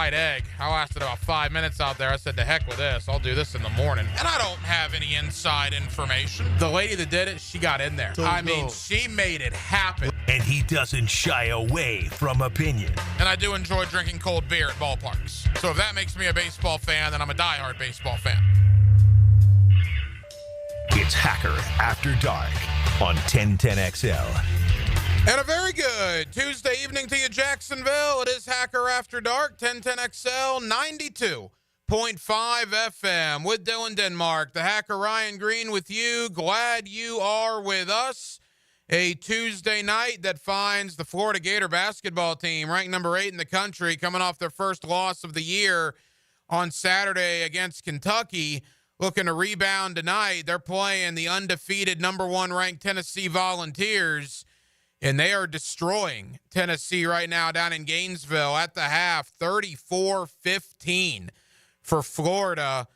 fried egg. I lasted about 5 minutes out there. I said, to heck with this. I'll do this in the morning. And I don't have any inside information. The lady that did it, she got in there. She made it happen. And he doesn't shy away from opinion. And I do enjoy drinking cold beer at ballparks. So if that makes me a baseball fan, then I'm a diehard baseball fan. It's Hacker After Dark on 1010XL. And a very good Tuesday evening to you, Jacksonville. It is Hacker After Dark, 1010XL, 92.5 FM with Dylan Denmark. The Hacker Ryan Green with you. Glad you are with us. A Tuesday night that finds the Florida Gator basketball team, ranked number 8 in the country, coming off their first loss of the year on Saturday against Kentucky, looking to rebound tonight. They're playing the undefeated number 1 ranked Tennessee Volunteers. And they are destroying Tennessee right now down in Gainesville at the half, 34-15 for Florida.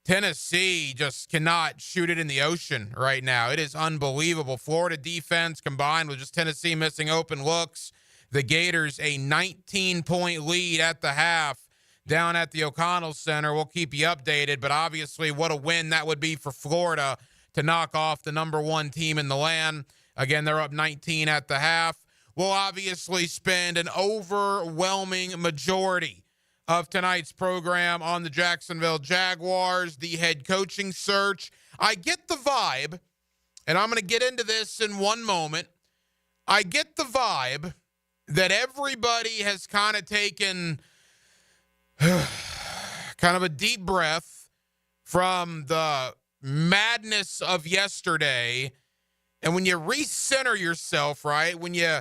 Tennessee just cannot shoot it in the ocean right now. It is unbelievable. Florida defense combined with just Tennessee missing open looks. The Gators a 19-point lead at the half down at the O'Connell Center. We'll keep you updated, but obviously what a win that would be for Florida to knock off the number 1 team in the land. Again, they're up 19 at the half. We'll obviously spend an overwhelming majority of tonight's program on the Jacksonville Jaguars, the head coaching search. I get the vibe, and I'm going to get into this in one moment. I get the vibe that everybody has kind of taken kind of a deep breath from the madness of yesterday. And when you recenter yourself, right, when you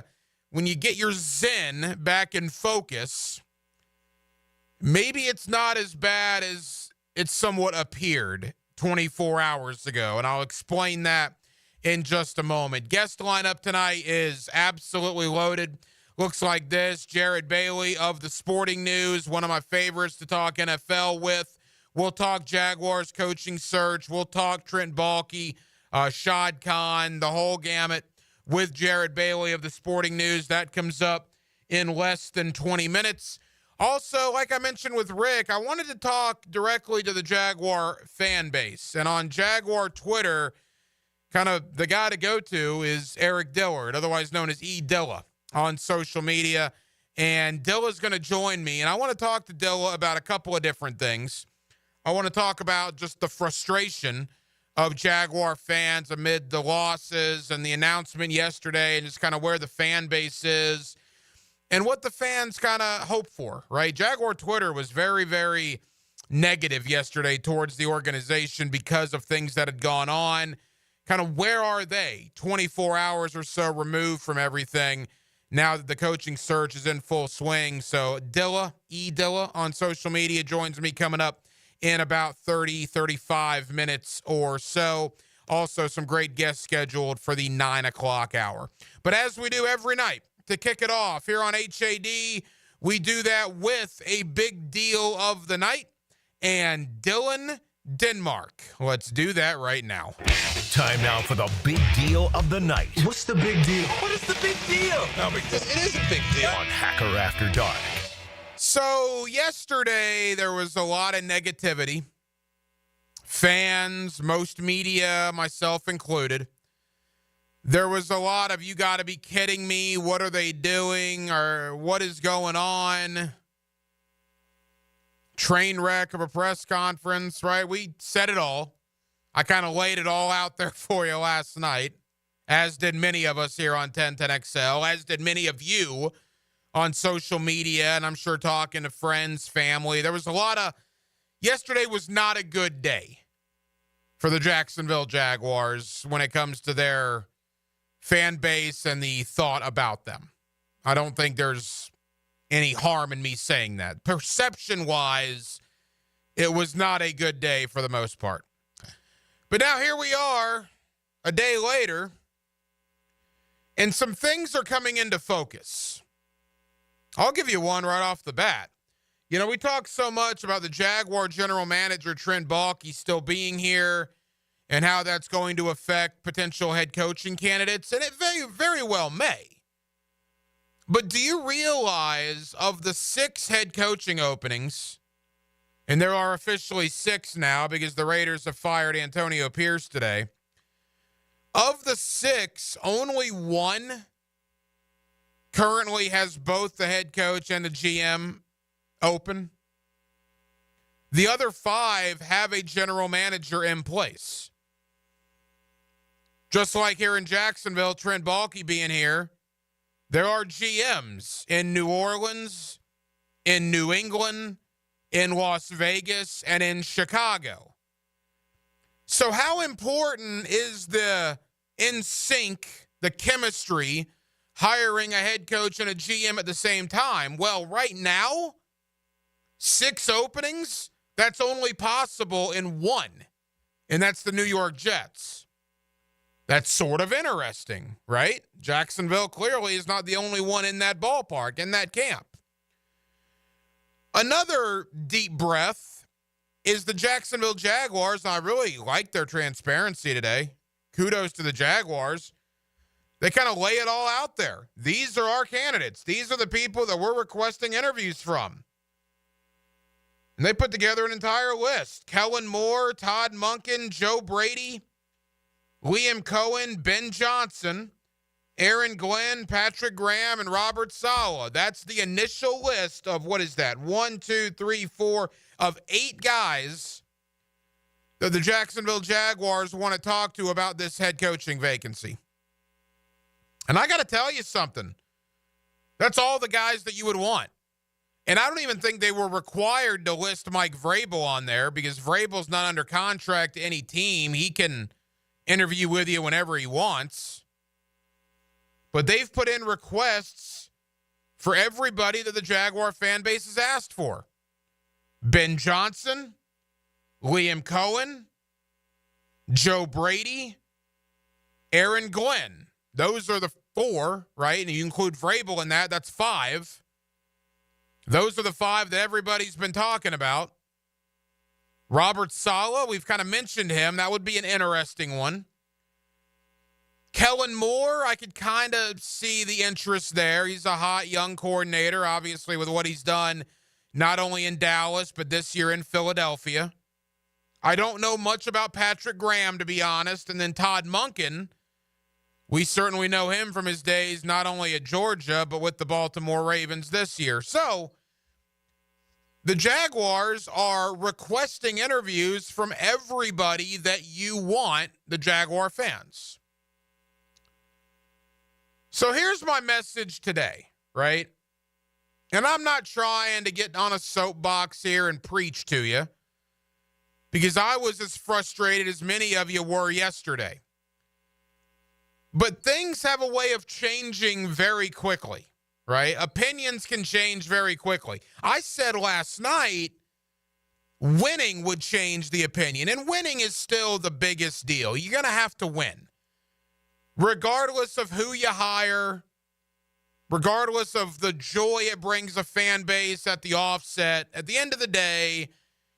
get your zen back in focus, maybe it's not as bad as it somewhat appeared 24 hours ago. And I'll explain that in just a moment. Guest lineup tonight is absolutely loaded. Looks like this. Jared Bailey of the Sporting News, one of my favorites to talk NFL with. We'll talk Jaguars coaching search. We'll talk Trent Baalke. Shad Khan, the whole gamut with Jared Bailey of the Sporting News. That comes up in less than 20 minutes. Also, like I mentioned with Rick, I wanted to talk directly to the Jaguar fan base. And on Jaguar Twitter, kind of the guy to go to is Eric Dillard, otherwise known as E. Dilla, on social media. And Dilla's going to join me. And I want to talk to Dilla about a couple of different things. I want to talk about just the frustration of Jaguar fans amid the losses and the announcement yesterday, and just kind of where the fan base is and what the fans kind of hope for, right? Jaguar Twitter was very, very negative yesterday towards the organization because of things that had gone on. Kind of where are they 24 hours or so removed from everything now that the coaching search is in full swing? So Dilla, E. Dilla on social media, joins me coming up in about 35 minutes or so. Also, some great guests scheduled for the 9 o'clock hour. But as we do every night, to kick it off here on HAD, we do that with a big deal of the night and Dylan Denmark. Let's do that right now. Time now for the big deal of the night. What's the big deal? What is the big deal? No, because it is a big deal. On Hacker After Dark. So yesterday, there was a lot of negativity. Fans, most media, myself included. There was a lot of, you got to be kidding me. What are they doing? Or what is going on? Train wreck of a press conference, right? We said it all. I kind of laid it all out there for you last night, as did many of us here on 1010XL, as did many of you on social media, and I'm sure talking to friends, family. There was a lot of, yesterday was not a good day for the Jacksonville Jaguars when it comes to their fan base and the thought about them. I don't think there's any harm in me saying that. Perception-wise, it was not a good day for the most part. But now here we are, a day later, and some things are coming into focus. I'll give you one right off the bat. You know, we talk so much about the Jaguar general manager, Trent Baalke, still being here and how that's going to affect potential head coaching candidates, and it very, very well may. But do you realize of the 6 head coaching openings, and there are officially 6 now because the Raiders have fired Antonio Pierce today, of the 6, only 1 currently has both the head coach and the GM open? The other 5 have a general manager in place. Just like here in Jacksonville, Trent Baalke being here, there are GMs in New Orleans, in New England, in Las Vegas, and in Chicago. So how important is the in sync, the chemistry, hiring a head coach and a GM at the same time? Well, right now, 6 openings, that's only possible in 1, and that's the New York Jets. That's sort of interesting, right? Jacksonville clearly is not the only one in that ballpark, in that camp. Another deep breath is the Jacksonville Jaguars. I really like their transparency today. Kudos to the Jaguars. They kind of lay it all out there. These are our candidates. These are the people that we're requesting interviews from. And they put together an entire list. Kellen Moore, Todd Monken, Joe Brady, Liam Cohen, Ben Johnson, Aaron Glenn, Patrick Graham, and Robert Saleh. That's the initial list of, what is that, 1, 2, 3, 4, of 8 guys that the Jacksonville Jaguars want to talk to about this head coaching vacancy. And I got to tell you something. That's all the guys that you would want. And I don't even think they were required to list Mike Vrabel on there because Vrabel's not under contract to any team. He can interview with you whenever he wants. But they've put in requests for everybody that the Jaguar fan base has asked for. Ben Johnson, Liam Cohen, Joe Brady, Aaron Glenn. Those are the 4, right? And you include Vrabel in that, that's 5. Those are the 5 that everybody's been talking about. Robert Saleh, we've kind of mentioned him. That would be an interesting one. Kellen Moore, I could kind of see the interest there. He's a hot young coordinator, obviously, with what he's done, not only in Dallas, but this year in Philadelphia. I don't know much about Patrick Graham, to be honest. And then Todd Monken, we certainly know him from his days not only at Georgia, but with the Baltimore Ravens this year. So the Jaguars are requesting interviews from everybody that you want, the Jaguar fans. So here's my message today, right? And I'm not trying to get on a soapbox here and preach to you because I was as frustrated as many of you were yesterday. But things have a way of changing very quickly, right? Opinions can change very quickly. I said last night winning would change the opinion, and winning is still the biggest deal. You're going to have to win. Regardless of who you hire, regardless of the joy it brings a fan base at the offset, at the end of the day,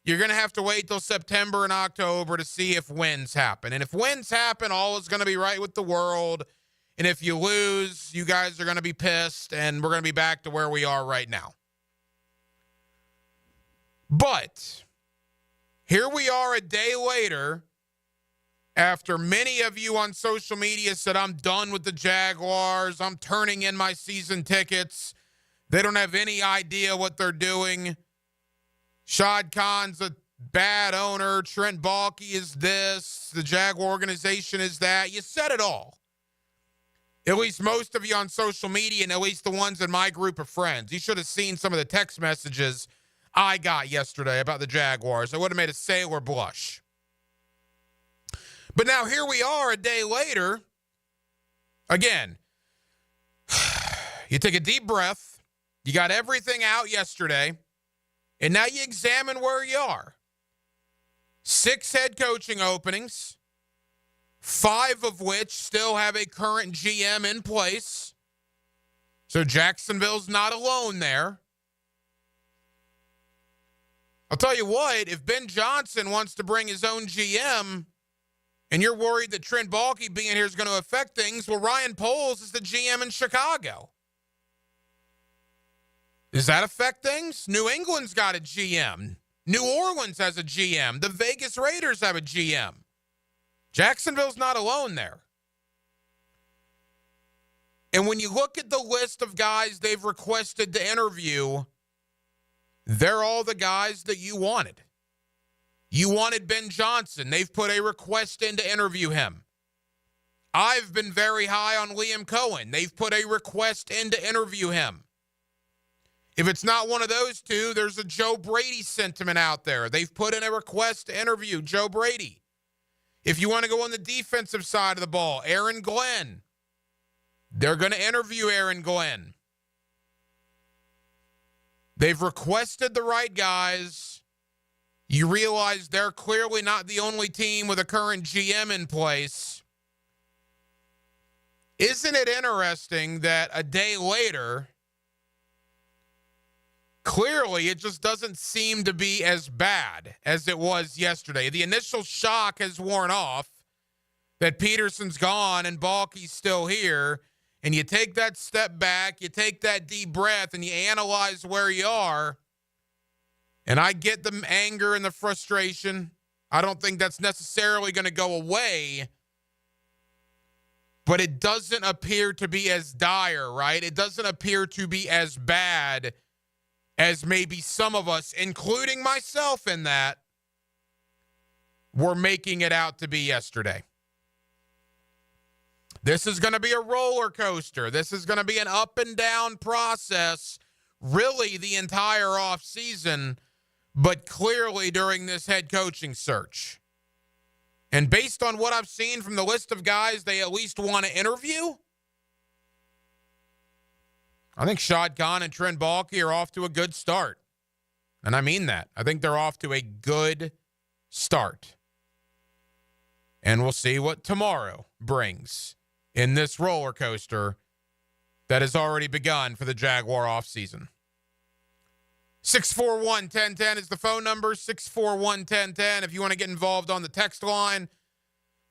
you're going to have to wait till September and October to see if wins happen. And if wins happen, all is going to be right with the world. And if you lose, you guys are going to be pissed, and we're going to be back to where we are right now. But here we are a day later, after many of you on social media said, I'm done with the Jaguars, I'm turning in my season tickets, they don't have any idea what they're doing, Shad Khan's a bad owner, Trent Baalke is this, the Jaguar organization is that. You said it all. At least most of you on social media, and at least the ones in my group of friends. You should have seen some of the text messages I got yesterday about the Jaguars. It would have made a sailor blush. But now here we are a day later. Again, you take a deep breath. You got everything out yesterday. And now you examine where you are. 6 head coaching openings, 5 of which still have a current GM in place. So Jacksonville's not alone there. I'll tell you what, if Ben Johnson wants to bring his own GM and you're worried that Trent Baalke being here is going to affect things, well, Ryan Poles is the GM in Chicago. Does that affect things? New England's got a GM. New Orleans has a GM. The Vegas Raiders have a GM. Jacksonville's not alone there. And when you look at the list of guys they've requested to interview, they're all the guys that you wanted. You wanted Ben Johnson. They've put a request in to interview him. I've been very high on Liam Cohen. They've put a request in to interview him. If it's not one of those two, there's a Joe Brady sentiment out there. They've put in a request to interview Joe Brady. If you want to go on the defensive side of the ball, Aaron Glenn. They're going to interview Aaron Glenn. They've requested the right guys. You realize they're clearly not the only team with a current GM in place. Isn't it interesting that a day later, clearly it just doesn't seem to be as bad as it was yesterday? The initial shock has worn off that Peterson's gone and Balky's still here. And you take that step back, you take that deep breath, and you analyze where you are. And I get the anger and the frustration. I don't think that's necessarily going to go away. But it doesn't appear to be as dire, right? It doesn't appear to be as bad as maybe some of us, including myself in that, were making it out to be yesterday. This is going to be a roller coaster. This is going to be an up and down process, really the entire offseason, but clearly during this head coaching search. And based on what I've seen from the list of guys they at least want to interview, I think Shad Khan and Trent Baalke are off to a good start. And I mean that. I think they're off to a good start. And we'll see what tomorrow brings in this roller coaster that has already begun for the Jaguar offseason. 641-1010 is the phone number, 641-1010. If you want to get involved on the text line,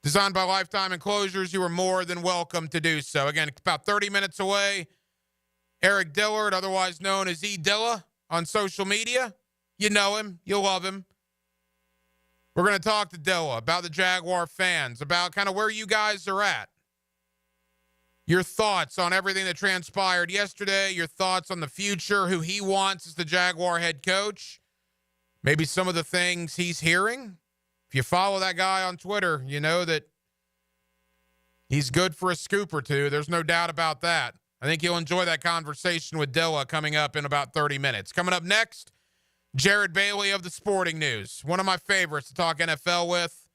designed by Lifetime Enclosures, you are more than welcome to do so. Again, it's about 30 minutes away. Eric Dillard, otherwise known as E. Dilla, on social media. You know him. You love him. We're going to talk to Dilla about the Jaguar fans, about kind of where you guys are at. Your thoughts on everything that transpired yesterday, your thoughts on the future, who he wants as the Jaguar head coach, maybe some of the things he's hearing. If you follow that guy on Twitter, you know that he's good for a scoop or two. There's no doubt about that. I think you'll enjoy that conversation with Dilla coming up in about 30 minutes. Coming up next, Jared Bailey of the Sporting News, one of my favorites to talk NFL with.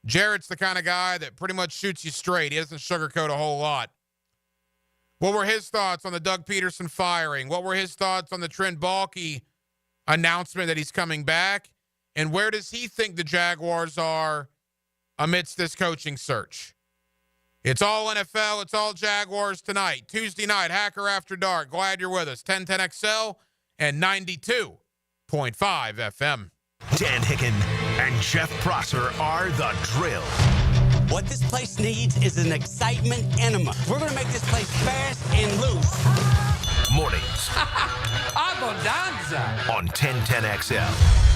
Jared's the kind of guy that pretty much shoots you straight. He doesn't sugarcoat a whole lot. What were his thoughts on the Doug Peterson firing? What were his thoughts on the Trent Baalke announcement that he's coming back? And where does he think the Jaguars are amidst this coaching search? It's all NFL. It's all Jaguars tonight. Tuesday night, Hacker After Dark. Glad you're with us. 1010XL and 92.5 FM. Dan Hicken and Jeff Prosser are the drill. What this place needs is an excitement enema. We're going to make this place fast and loose. Mornings Abbondanza. on 1010XL.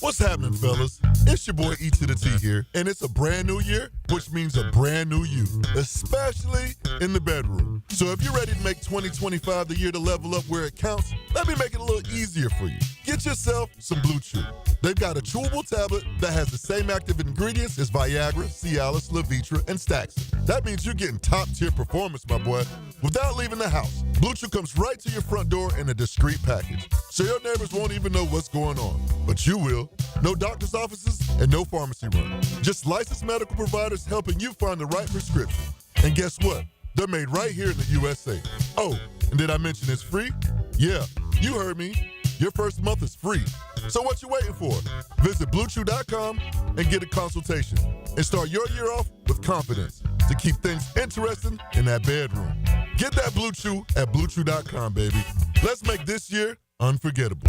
What's happening, fellas? It's your boy E to the T here, and it's a brand new year, which means a brand new you, especially in the bedroom. So if you're ready to make 2025 the year to level up where it counts, let me make it a little easier for you. Get yourself some Blue Chew. They've got a chewable tablet that has the same active ingredients as Viagra, Cialis, Levitra, and Staxin. That means you're getting top-tier performance, my boy, without leaving the house. Blue Chew comes right to your front door in a discreet package, so your neighbors won't even know what's going on. But you will. No doctor's offices and no pharmacy run. Just licensed medical providers helping you find the right prescription. And guess what? They're made right here in the USA. Oh, and did I mention it's free? Yeah, you heard me. Your first month is free. So what you waiting for? Visit BlueChew.com and get a consultation. And start your year off with confidence to keep things interesting in that bedroom. Get that Blue Chew at BlueChew.com, baby. Let's make this year unforgettable.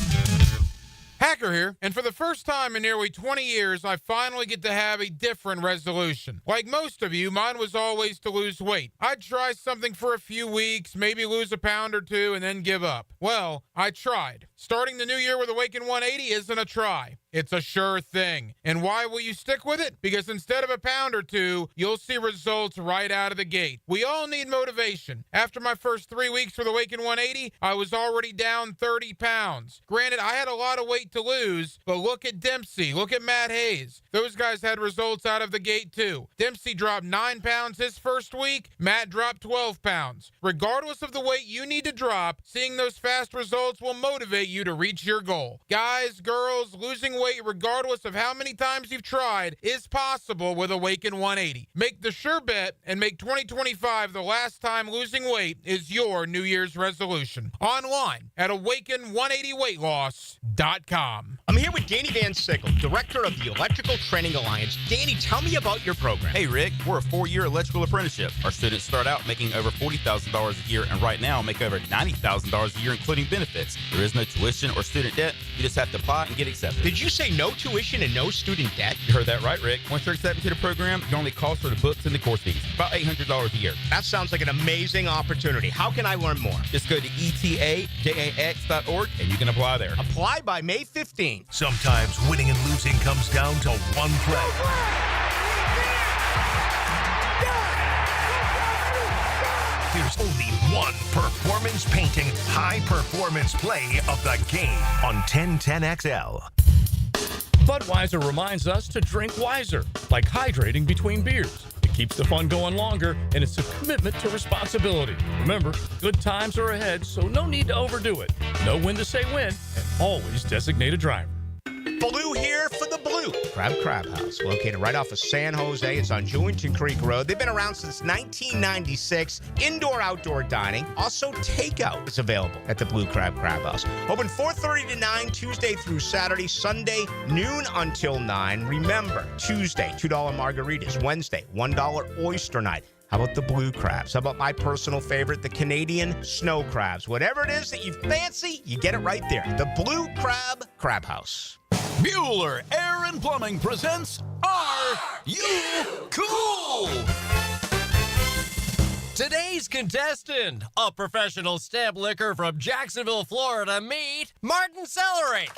Hacker here, and for the first time in nearly 20 years, I finally get to have a different resolution. Like most of you, mine was always to lose weight. I'd try something for a few weeks, maybe lose a pound or two, and then give up. Well, I tried. Starting the new year with Awaken 180 isn't a try. It's a sure thing. And why will you stick with it? Because instead of a pound or two, you'll see results right out of the gate. We all need motivation. After my first 3 weeks with Awaken 180, I was already down 30 pounds. Granted, I had a lot of weight to lose, but look at Dempsey, look at Matt Hayes. Those guys had results out of the gate too. Dempsey dropped 9 pounds his first week, Matt dropped 12 pounds. Regardless of the weight you need to drop, seeing those fast results will motivate you to reach your goal. Guys, girls, losing weight regardless of how many times you've tried is possible with Awaken 180. Make the sure bet and make 2025 the last time losing weight is your New Year's resolution. Online at awaken180weightloss.com. I'm here with Danny Van Sickle, Director of the Electrical Training Alliance. Danny, tell me about your program. Hey, Rick, we're a 4-year electrical apprenticeship. Our students start out making over $40,000 a year and right now make over $90,000 a year, including benefits. There is no tuition or student debt. You just have to apply and get accepted. Did you say no tuition and no student debt? You heard that right, Rick. Once you're accepted to the program, your only cost for the books and the course fees. About $800 a year. That sounds like an amazing opportunity. How can I learn more? Just go to etajax.org and you can apply there. Apply by May 15th. Sometimes winning and losing comes down to one play. There's only one performance-painting, high-performance play of the game on 1010XL. Budweiser reminds us to drink wiser, like hydrating between beers. It keeps the fun going longer, and it's a commitment to responsibility. Remember, good times are ahead, so no need to overdo it. Know when to say when, and always designate a driver. Blue here for the Blue Crab House, located right off of San Jose. It's on Jewington Creek Road. They've been around since 1996. Indoor-outdoor dining. Also, takeout is available at the Blue Crab House. Open 4:30 to 9, Tuesday through Saturday. Sunday, noon until 9. Remember, Tuesday, $2 margaritas. Wednesday, $1 oyster night. How about the blue crabs? How about my personal favorite, the Canadian snow crabs? Whatever it is that you fancy, you get it right there. The Blue Crab House. Bueller Air and Plumbing presents Are You Cool? Today's contestant, a professional stamp licker from Jacksonville, Florida, meet Martin Celery.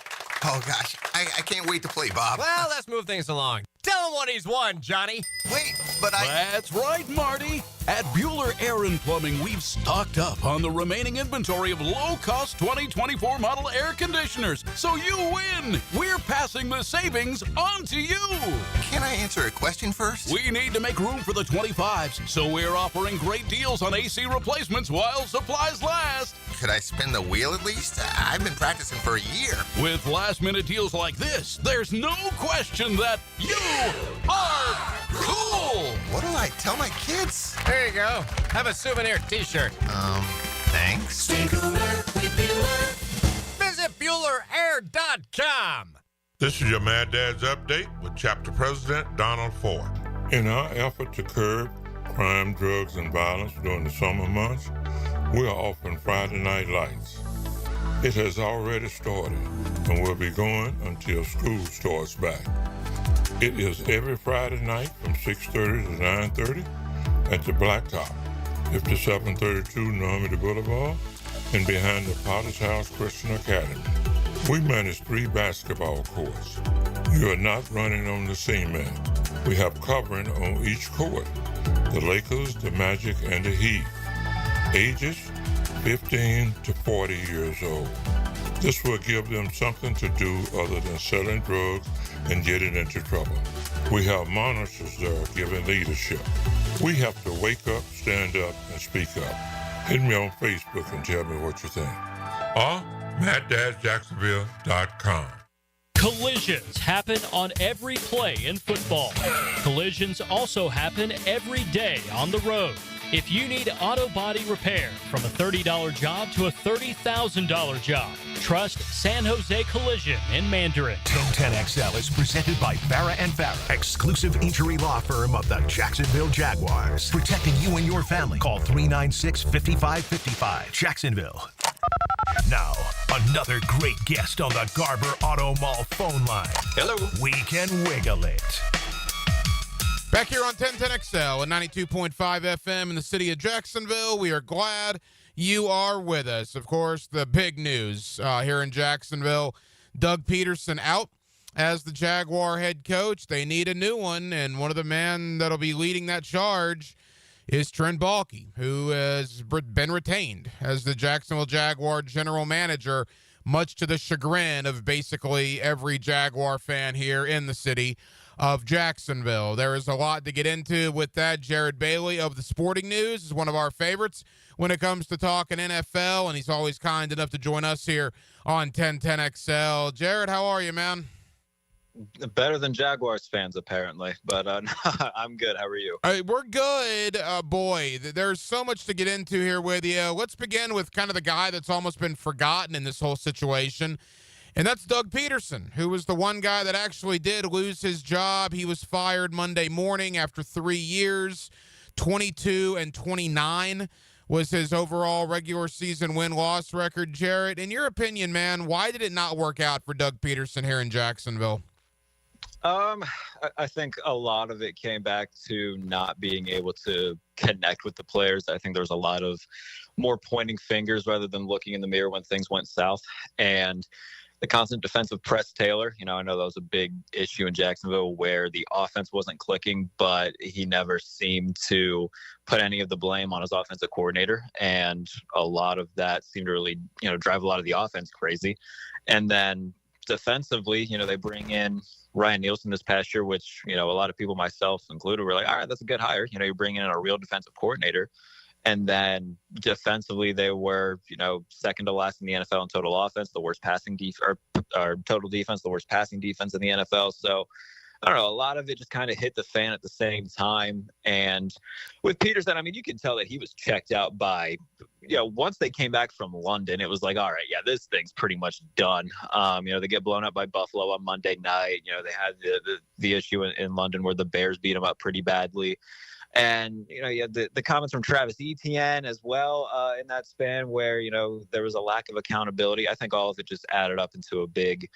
Oh, gosh. I can't wait to play, Bob. Well, let's move things along. Tell him what he's won, Johnny. Wait, but That's right, Marty. At Bueller Air and Plumbing, we've stocked up on the remaining inventory of low-cost 2024 model air conditioners. So you win. We're passing the savings on to you. Can I answer a question first? We need to make room for the 25s, so we're offering great deals on AC replacements while supplies last. Could I spin the wheel at least? I've been practicing for a year. With last-minute deals like this, there's no question that you are cool. What do I tell my kids? There you go. Have a souvenir t-shirt. Thanks. Stay cooler with Bueller. Visit BuellerAir.com. This is your Mad Dad's Update with Chapter President Donald Ford. In our effort to curb crime, drugs, and violence during the summer months, we are offering Friday Night Lights. It has already started and will be going until school starts back. It is every Friday night from 6:30 to 9:30 at the Blacktop, 5732 Normandy Boulevard, and behind the Potter's House Christian Academy. We manage 3 basketball courts. You are not running on the cement. We have covering on each court. The Lakers, the Magic, and the Heat. Ages 15 to 40 years old. This will give them something to do other than selling drugs and getting into trouble. We have monitors there giving leadership. We have to wake up, stand up, and speak up. Hit me on Facebook and tell me what you think. Or MattDadJacksonville.com. Collisions happen on every play in football. Collisions also happen every day on the road. If you need auto body repair, from a $30 job to a $30,000 job, trust San Jose Collision in Mandarin. 1010XL is presented by Farah & Farah, exclusive injury law firm of the Jacksonville Jaguars. Protecting you and your family. Call 396-5555. Jacksonville. Now, Another great guest on the Garber Auto Mall phone line. Hello. We can wiggle it. Back here on 1010XL and 92.5 FM in the city of Jacksonville, we are glad you are with us. Of course, the big news here in Jacksonville, Doug Peterson out as the Jaguar head coach. They need a new one, and one of the men that'll be leading that charge is Trent Baalke, who has been retained as the Jacksonville Jaguar general manager, much to the chagrin of basically every Jaguar fan here in the city of Jacksonville. There is a lot to get into with that. Jared Bailey of the Sporting News is one of our favorites when it comes to talking NFL, and he's always kind enough to join us here on 1010XL. Jared, how are you, man? Better than Jaguars fans, apparently, but I'm good. How are you? We're good. Boy, there's so much to get into here with you. Let's begin with kind of the guy that's almost been forgotten in this whole situation, and that's Doug Peterson, who was the one guy that actually did lose his job. He was fired Monday morning after 3 years. 22-29 was his overall regular season win-loss record. Jarrett, in your opinion, man, why did it not work out for Doug Peterson here in Jacksonville? I think a lot of it came back to not being able to connect with the players. I think there was a lot of more pointing fingers rather than looking in the mirror when things went south. And the constant defensive press Taylor, I know that was a big issue in Jacksonville where the offense wasn't clicking, but he never seemed to put any of the blame on his offensive coordinator. And a lot of that seemed to really, drive a lot of the offense crazy. And then defensively, they bring in Ryan Nielsen this past year, which, a lot of people, myself included, were like, all right, that's a good hire. You're bringing in a real defensive coordinator. And then defensively, they were, second to last in the NFL in total offense, the worst passing or total defense, the worst passing defense in the NFL. So, I don't know, a lot of it just kind of hit the fan at the same time. And with Peterson, you could tell that he was checked out by, once they came back from London, it was like, all right, yeah, this thing's pretty much done. They get blown up by Buffalo on Monday night. They had the issue in London where the Bears beat them up pretty badly. And, you had the comments from Travis Etienne as well in that span where, there was a lack of accountability. I think all of it just added up into a big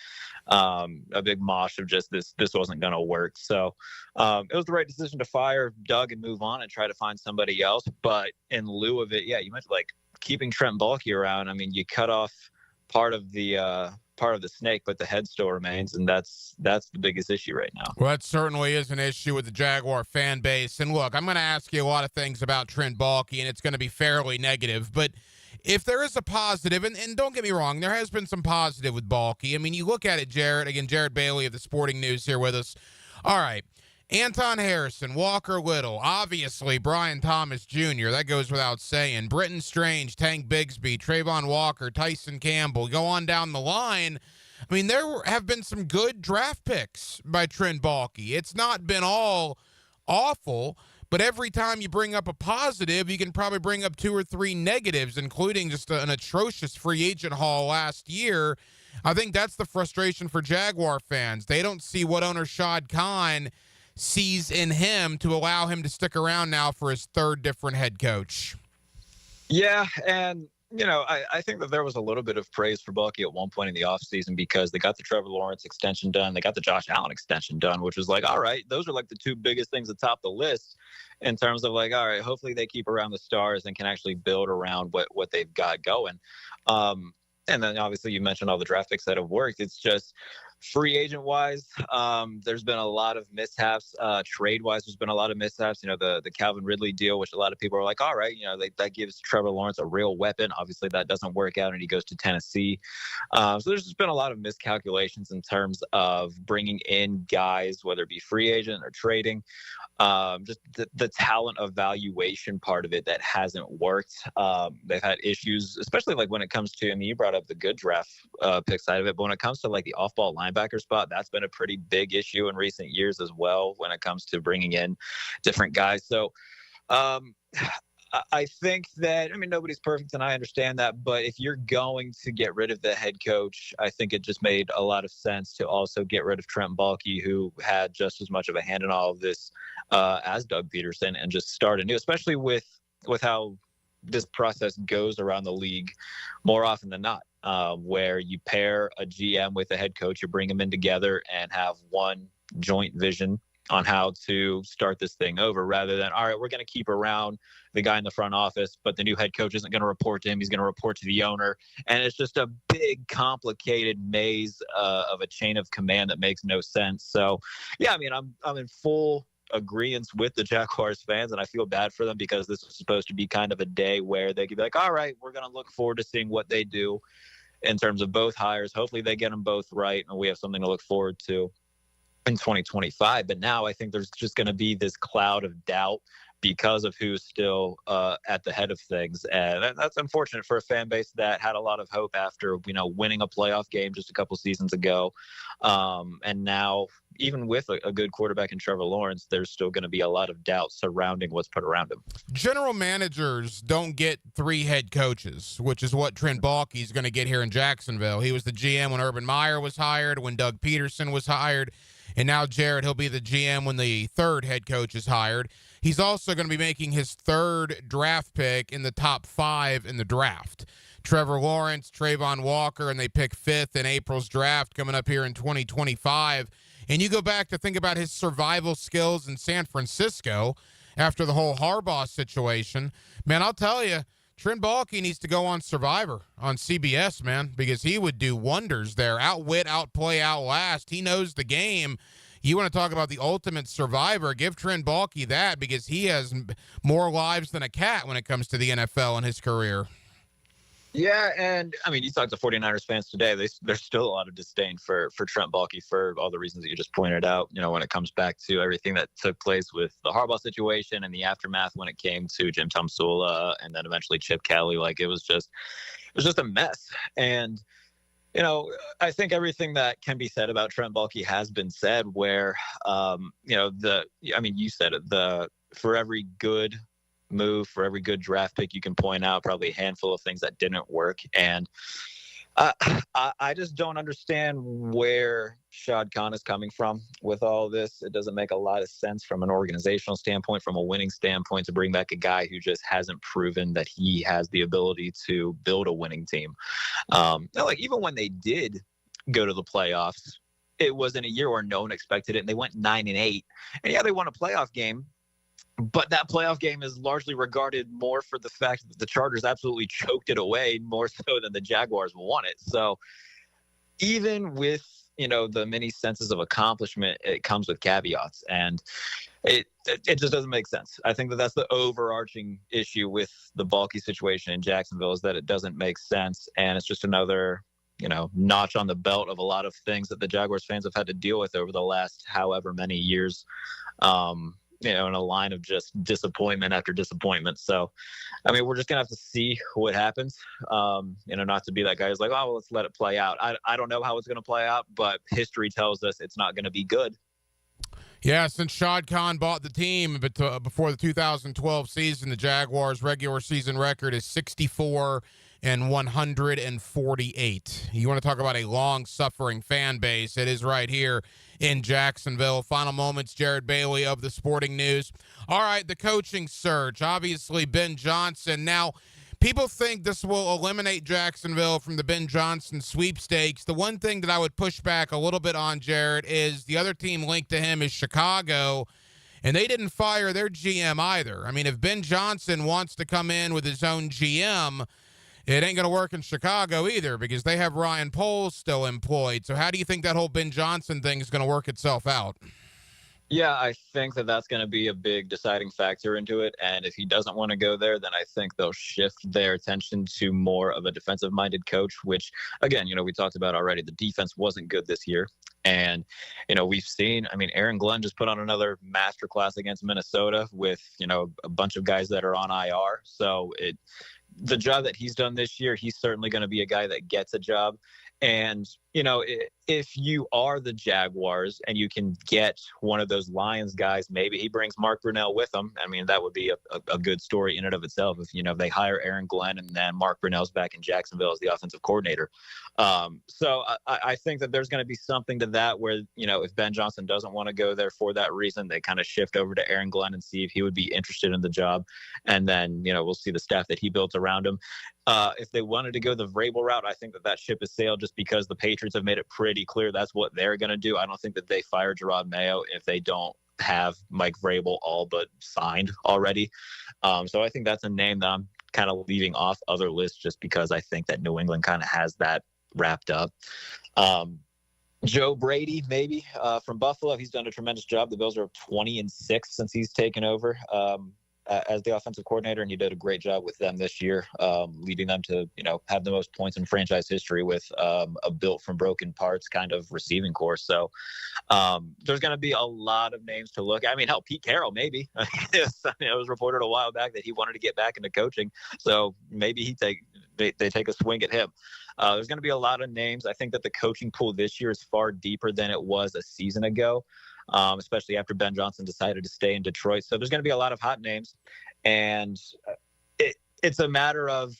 mosh of just this wasn't going to work. So it was the right decision to fire Doug and move on and try to find somebody else. But in lieu of it, yeah, you mentioned like keeping Trent Baalke around. You cut off part of the snake, but the head still remains, and that's the biggest issue right now. Well, that certainly is an issue with the Jaguar fan base. And look, I'm going to ask you a lot of things about Trent Baalke, and it's going to be fairly negative. But if there is a positive, and don't get me wrong, there has been some positive with Baalke. You look at it, Jared. Again, Jared Bailey of the Sporting News here with us. All right. Anton Harrison, Walker Little, obviously Brian Thomas Jr., that goes without saying. Britton Strange, Tank Bigsby, Trayvon Walker, Tyson Campbell, go on down the line. There have been some good draft picks by Trent Baalke. It's not been all awful, but every time you bring up a positive, you can probably bring up 2 or 3 negatives, including just an atrocious free agent haul last year. I think that's the frustration for Jaguar fans. They don't see what owner Shad Khan sees in him to allow him to stick around now for his 3rd different head coach. Yeah, and I think that there was a little bit of praise for Baalke at one point in the offseason because they got the Trevor Lawrence extension done, they got the Josh Allen extension done, which was like, all right, those are like the 2 biggest things atop the list in terms of like, all right, hopefully they keep around the stars and can actually build around what they've got going. And then obviously you mentioned all the draft picks that have worked. It's just free agent wise, there's been a lot of mishaps. Trade wise, there's been a lot of mishaps. The Calvin Ridley deal, which a lot of people are like, all right, that gives Trevor Lawrence a real weapon. Obviously, that doesn't work out, and he goes to Tennessee. So there's just been a lot of miscalculations in terms of bringing in guys, whether it be free agent or trading. Just the talent evaluation part of it that hasn't worked. They've had issues, especially like when it comes to, you brought up the good draft pick side of it, but when it comes to like the off-ball linebacker spot, that's been a pretty big issue in recent years as well when it comes to bringing in different guys. So I think that, nobody's perfect, and I understand that, but if you're going to get rid of the head coach, I think it just made a lot of sense to also get rid of Trent Baalke, who had just as much of a hand in all of this as Doug Peterson, and just start anew, especially with how this process goes around the league more often than not, where you pair a GM with a head coach, you bring them in together and have one joint vision on how to start this thing over, rather than, all right, we're going to keep around the guy in the front office, but the new head coach isn't going to report to him. He's going to report to the owner. And it's just a big, complicated maze of a chain of command that makes no sense. So, yeah, I mean, I'm in full agreement with the Jaguars fans, and I feel bad for them because this was supposed to be kind of a day where they could be like, all right, we're going to look forward to seeing what they do in terms of both hires. Hopefully they get them both right, and we have something to look forward to in 2025. But now I think there's just going to be this cloud of doubt because of who's still at the head of things. And that's unfortunate for a fan base that had a lot of hope after, winning a playoff game just a couple seasons ago. And now, even with a good quarterback in Trevor Lawrence, there's still going to be a lot of doubt surrounding what's put around him. General managers don't get 3 head coaches, which is what Trent Baalke is going to get here in Jacksonville. He was the GM when Urban Meyer was hired, when Doug Peterson was hired, and now Jared, he'll be the GM when the 3rd head coach is hired. He's also going to be making his 3rd draft pick in the top 5 in the draft. Trevor Lawrence, Trayvon Walker, and they pick 5th in April's draft coming up here in 2025. And you go back to think about his survival skills in San Francisco after the whole Harbaugh situation. Man, I'll tell you, Trent Baalke needs to go on Survivor on CBS, man, because he would do wonders there. Outwit, outplay, outlast. He knows the game. You want to talk about the ultimate survivor, give Trent Baalke that, because he has more lives than a cat when it comes to the NFL in his career. Yeah, and I mean, you talk to 49ers fans today, there's still a lot of disdain for Trent Baalke for all the reasons that you just pointed out, when it comes back to everything that took place with the Harbaugh situation and the aftermath when it came to Jim Tomsula and then eventually Chip Kelly. Like, it was just a mess. And, I think everything that can be said about Trent Baalke has been said, where, you said it, for every good move, for every good draft pick, you can point out probably a handful of things that didn't work. And I just don't understand where Shad Khan is coming from with all this. It doesn't make a lot of sense from an organizational standpoint, from a winning standpoint, to bring back a guy who just hasn't proven that he has the ability to build a winning team. Even when they did go to the playoffs, it was in a year where no one expected it, and they went 9-8. And yeah, they won a playoff game. But that playoff game is largely regarded more for the fact that the Chargers absolutely choked it away more so than the Jaguars won it. So even with, the many senses of accomplishment, it comes with caveats, and it just doesn't make sense. I think that's the overarching issue with the Baalke situation in Jacksonville, is that it doesn't make sense. And it's just another, notch on the belt of a lot of things that the Jaguars fans have had to deal with over the last however many years. In a line of just disappointment after disappointment. So, I mean, we're just going to have to see what happens, not to be that guy who's like, oh, well, let's let it play out. I don't know how it's going to play out, but history tells us it's not going to be good. Yeah, since Shad Khan bought the team before the 2012 season, the Jaguars' regular season record is 64-148. You want to talk about a long-suffering fan base? It is right here in Jacksonville. Final moments, Jared Bailey of the Sporting News. All right, the coaching search. Obviously, Ben Johnson. Now, people think this will eliminate Jacksonville from the Ben Johnson sweepstakes. The one thing that I would push back a little bit on, Jared, is the other team linked to him is Chicago, and they didn't fire their GM either. I mean, if Ben Johnson wants to come in with his own GM, it ain't going to work in Chicago either, because they have Ryan Poles still employed. So how do you think that whole Ben Johnson thing is going to work itself out? Yeah, I think that's going to be a big deciding factor into it. And if he doesn't want to go there, then I think they'll shift their attention to more of a defensive-minded coach, which, again, we talked about already. The defense wasn't good this year. And, we've seen, Aaron Glenn just put on another masterclass against Minnesota with, a bunch of guys that are on IR. So the job that he's done this year, he's certainly going to be a guy that gets a job. And, if you are the Jaguars and you can get one of those Lions guys, maybe he brings Mark Brunell with him. I mean, that would be a good story in and of itself. If, they hire Aaron Glenn and then Mark Brunell's back in Jacksonville as the offensive coordinator. So I think that there's going to be something to that where, if Ben Johnson doesn't want to go there for that reason, they kind of shift over to Aaron Glenn and see if he would be interested in the job. And then, we'll see the staff that he built around him. If they wanted to go the Vrabel route, I think that ship has sailed just because the Patriots have made it pretty clear that's what they're going to do. I don't think that they fire Gerard Mayo if they don't have Mike Vrabel all but signed already. So I think that's a name that I'm kind of leaving off other lists just because I think that New England kind of has that wrapped up. Joe Brady, maybe from Buffalo. He's done a tremendous job. The Bills are 20-6 since he's taken over as the offensive coordinator, and he did a great job with them this year, leading them to, have the most points in franchise history with a built from broken parts kind of receiving corps. So there's going to be a lot of names to look at. I mean, hell, Pete Carroll, maybe. It was reported a while back that he wanted to get back into coaching. So maybe they take a swing at him. There's going to be a lot of names. I think that the coaching pool this year is far deeper than it was a season ago. Especially after Ben Johnson decided to stay in Detroit. So there's going to be a lot of hot names. And it's a matter of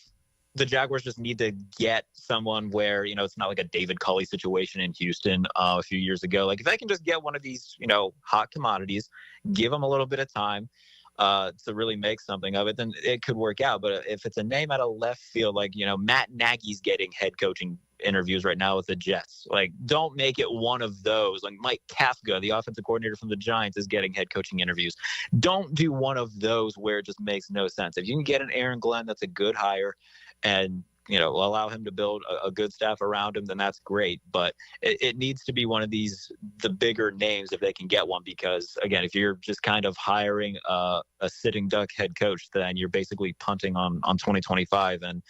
the Jaguars just need to get someone where, it's not like a David Culley situation in Houston a few years ago. Like if they can just get one of these, hot commodities, give them a little bit of time to really make something of it, then it could work out. But if it's a name out of left field, like, Matt Nagy's getting head coaching interviews right now with the Jets. Like, don't make it one of those. Like Mike Kafka, the offensive coordinator from the Giants, is getting head coaching interviews. Don't do one of those where it just makes no sense. If you can get an Aaron Glenn, that's a good hire, and allow him to build a good staff around him, then that's great. But it needs to be one of the bigger names if they can get one, because again, if you're just kind of hiring a sitting duck head coach, then you're basically punting on 2025. And,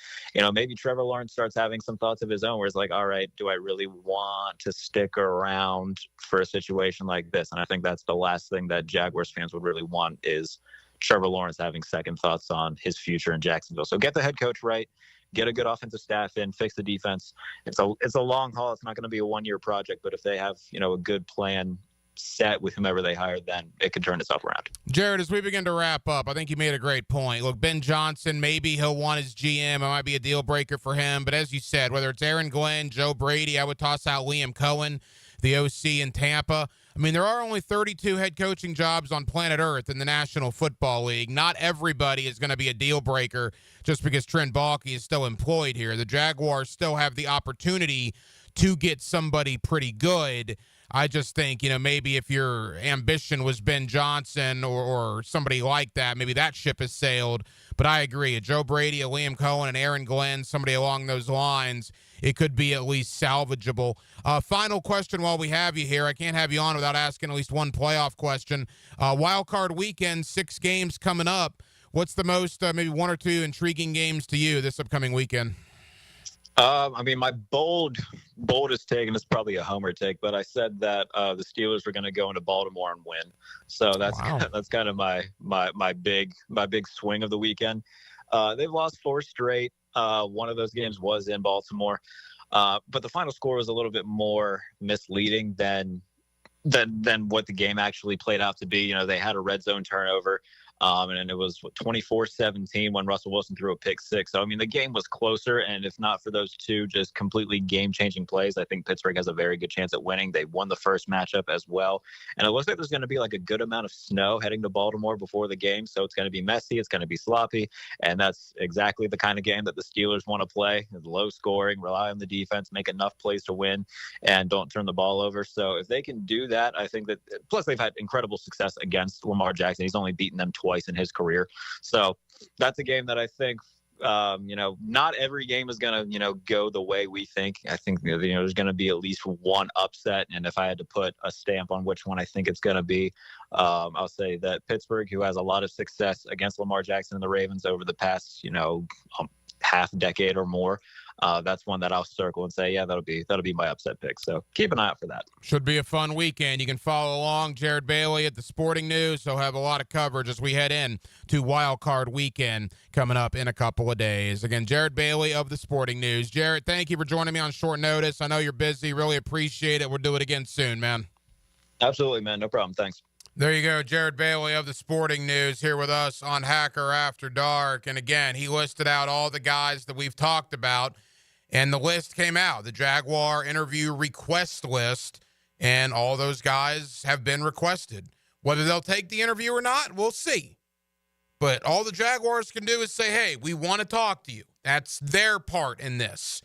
maybe Trevor Lawrence starts having some thoughts of his own where it's like, all right, do I really want to stick around for a situation like this? And I think that's the last thing that Jaguars fans would really want is Trevor Lawrence having second thoughts on his future in Jacksonville. So get the head coach right. Get a good offensive staff in, fix the defense. It's a long haul. It's not going to be a one-year project, but if they have, a good plan set with whomever they hire, then it could turn itself around. Jared, as we begin to wrap up, I think you made a great point. Look, Ben Johnson, maybe he'll want his GM. It might be a deal breaker for him. But as you said, whether it's Aaron Glenn, Joe Brady, I would toss out Liam Cohen, the OC in Tampa. I mean, there are only 32 head coaching jobs on planet Earth in the National Football League. Not everybody is going to be a deal breaker just because Trent Baalke is still employed here. The Jaguars still have the opportunity to get somebody pretty good. I just think, maybe if your ambition was Ben Johnson or somebody like that, maybe that ship has sailed. But I agree. A Joe Brady, a Liam Cohen, and Aaron Glenn, somebody along those lines, it could be at least salvageable. Final question while we have you here. I can't have you on without asking at least one playoff question. Wild card weekend, 6 games coming up. What's the most, maybe 1 or 2 intriguing games to you this upcoming weekend? My boldest take, and it's probably a homer take, but I said that the Steelers were going to go into Baltimore and win. So that's kind of my big swing of the weekend. They've lost 4 straight. One of those games was in Baltimore, but the final score was a little bit more misleading than what the game actually played out to be. They had a red zone turnover. And it was 24-17 when Russell Wilson threw a pick 6. So, the game was closer, and if not for those 2 just completely game-changing plays, I think Pittsburgh has a very good chance at winning. They won the first matchup as well. And it looks like there's going to be like a good amount of snow heading to Baltimore before the game, so it's going to be messy, it's going to be sloppy, and that's exactly the kind of game that the Steelers want to play. Low scoring, rely on the defense, make enough plays to win, and don't turn the ball over. So if they can do that, I think that – plus they've had incredible success against Lamar Jackson. He's only beaten them twice in his career. So that's a game that I think, not every game is going to, go the way we think. I think, there's going to be at least one upset. And if I had to put a stamp on which one I think it's going to be, I'll say that Pittsburgh, who has a lot of success against Lamar Jackson and the Ravens over the past, half decade or more, that's one that I'll circle and say, yeah, that'll be my upset pick. So keep an eye out for that. Should be a fun weekend. You can follow along. Jared Bailey at the Sporting News. He'll have a lot of coverage as we head in to Wild Card Weekend coming up in a couple of days. Again, Jared Bailey of the Sporting News. Jared, thank you for joining me on short notice. I know you're busy. Really appreciate it. We'll do it again soon, man. Absolutely, man. No problem. Thanks. There you go, Jared Bailey of the Sporting News here with us on Hacker After Dark. And again, he listed out all the guys that we've talked about, and the list came out, the Jaguar interview request list, and all those guys have been requested. Whether they'll take the interview or not, we'll see. But all the Jaguars can do is say, hey, we want to talk to you. That's their part in this.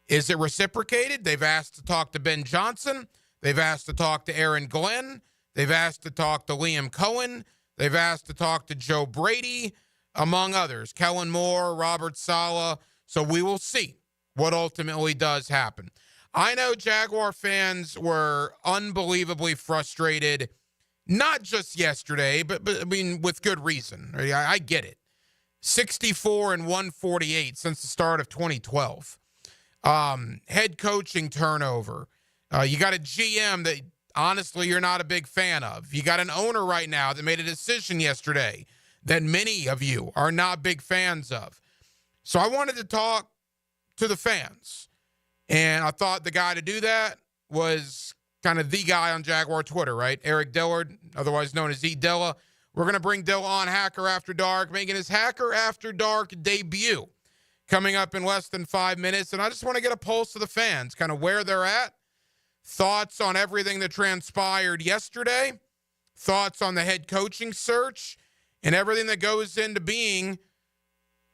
Is it reciprocated? They've asked to talk to Ben Johnson. They've asked to talk to Aaron Glenn. They've asked to talk to Liam Cohen. They've asked to talk to Joe Brady, among others. Kellen Moore, Robert Saleh. So we will see what ultimately does happen. I know Jaguar fans were unbelievably frustrated, not just yesterday, but I mean, with good reason. I get it. 64 and 148 since the start of 2012. Head coaching turnover. You got a GM that, honestly, you're not a big fan of. You got an owner right now that made a decision yesterday that many of you are not big fans of. So I wanted to talk to the fans. And I thought the guy to do that was kind of the guy on Jaguar Twitter, right? Eric Dillard, otherwise known as E. Dilla. We're going to bring Dilla on Hacker After Dark, making his Hacker After Dark debut coming up in less than 5 minutes. And I just want to get a pulse of the fans, kind of where they're at. Thoughts on everything that transpired yesterday, thoughts on the head coaching search, and everything that goes into being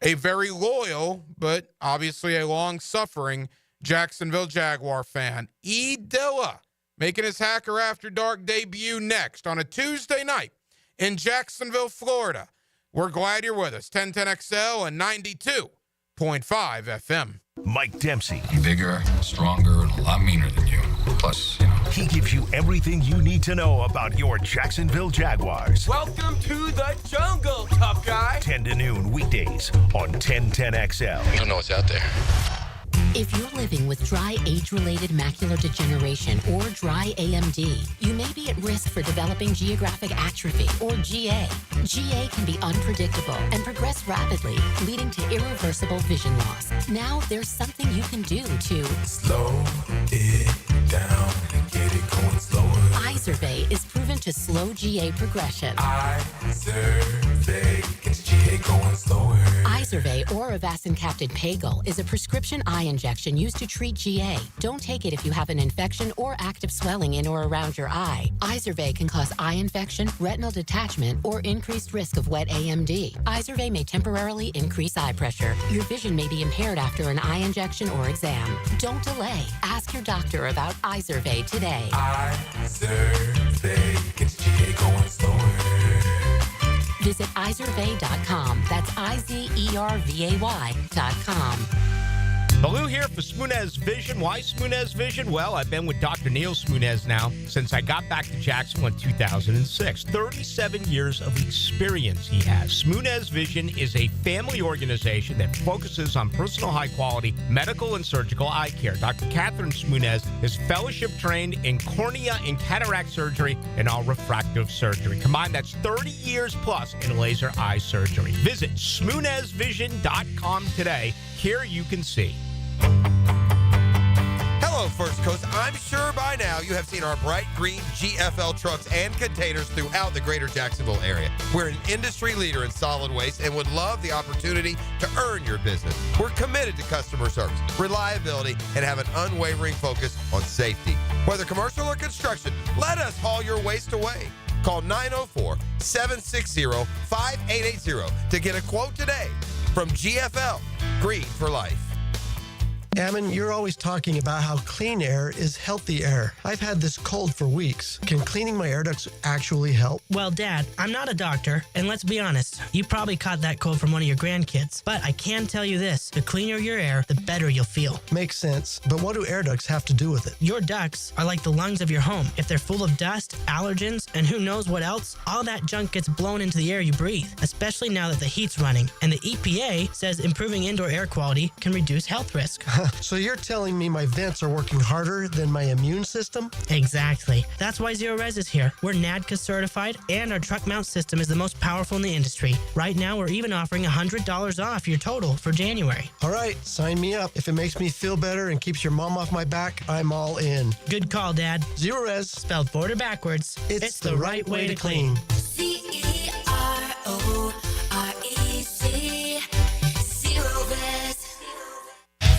a very loyal, but obviously a long-suffering Jacksonville Jaguar fan. E. Dilla making his Hacker After Dark debut next on a Tuesday night in Jacksonville, Florida. We're glad you're with us. 1010XL and 92.5 FM. Mike Dempsey. Bigger, stronger, and a lot meaner than you. Plus, he gives you everything you need to know about your Jacksonville Jaguars. Welcome to the jungle, tough guy. 10 to noon weekdays on 1010XL. You don't know what's out there. If you're living with dry age-related macular degeneration or dry AMD, you may be at risk for developing geographic atrophy or GA. GA can be unpredictable and progress rapidly, leading to irreversible vision loss. Now there's something you can do to slow it down and get it going slower. Izervay is proven to slow GA progression. Izervay gets GA going slower. Izervay or avacincaptad Pagel is a prescription eye injection used to treat GA. Don't take it if you have an infection or active swelling in or around your eye. Izervay can cause eye infection, retinal detachment, or increased risk of wet AMD. Izervay may temporarily increase eye pressure. Your vision may be impaired after an eye injection or exam. Don't delay. Ask your doctor about Izervay today. Izervay gets GA going slower. Visit Izervay.com. That's IZERVAY.com. Baloo here for Smunez Vision. Why Smunez Vision? Well, I've been with Dr. Neil Smunez now since I got back to Jacksonville in 2006. 37 years of experience he has. Smunez Vision is a family organization that focuses on personal high-quality medical and surgical eye care. Dr. Catherine Smunez is fellowship trained in cornea and cataract surgery and all refractive surgery. Combined, that's 30 years plus in laser eye surgery. Visit SmunezVision.com today. Here you can see. Hello, First Coast. I'm sure by now you have seen our bright green GFL trucks and containers throughout the greater Jacksonville area. We're an industry leader in solid waste and would love the opportunity to earn your business. We're committed to customer service, reliability, and have an unwavering focus on safety. Whether commercial or construction, let us haul your waste away. Call 904-760-5880 to get a quote today from GFL, Green for Life. Ammon, you're always talking about how clean air is healthy air. I've had this cold for weeks. Can cleaning my air ducts actually help? Well, Dad, I'm not a doctor, and let's be honest, you probably caught that cold from one of your grandkids. But I can tell you this, the cleaner your air, the better you'll feel. Makes sense, but what do air ducts have to do with it? Your ducts are like the lungs of your home. If they're full of dust, allergens, and who knows what else, all that junk gets blown into the air you breathe, especially now that the heat's running. And the EPA says improving indoor air quality can reduce health risk. So you're telling me my vents are working harder than my immune system? Exactly. That's why Zero Res is here. We're NADCA certified, and our truck mount system is the most powerful in the industry. Right now, we're even offering $100 off your total for January. All right, sign me up. If it makes me feel better and keeps your mom off my back, I'm all in. Good call, Dad. Zero Res. Spelled border backwards. It's the right way to clean. CEROREC. Zero Res.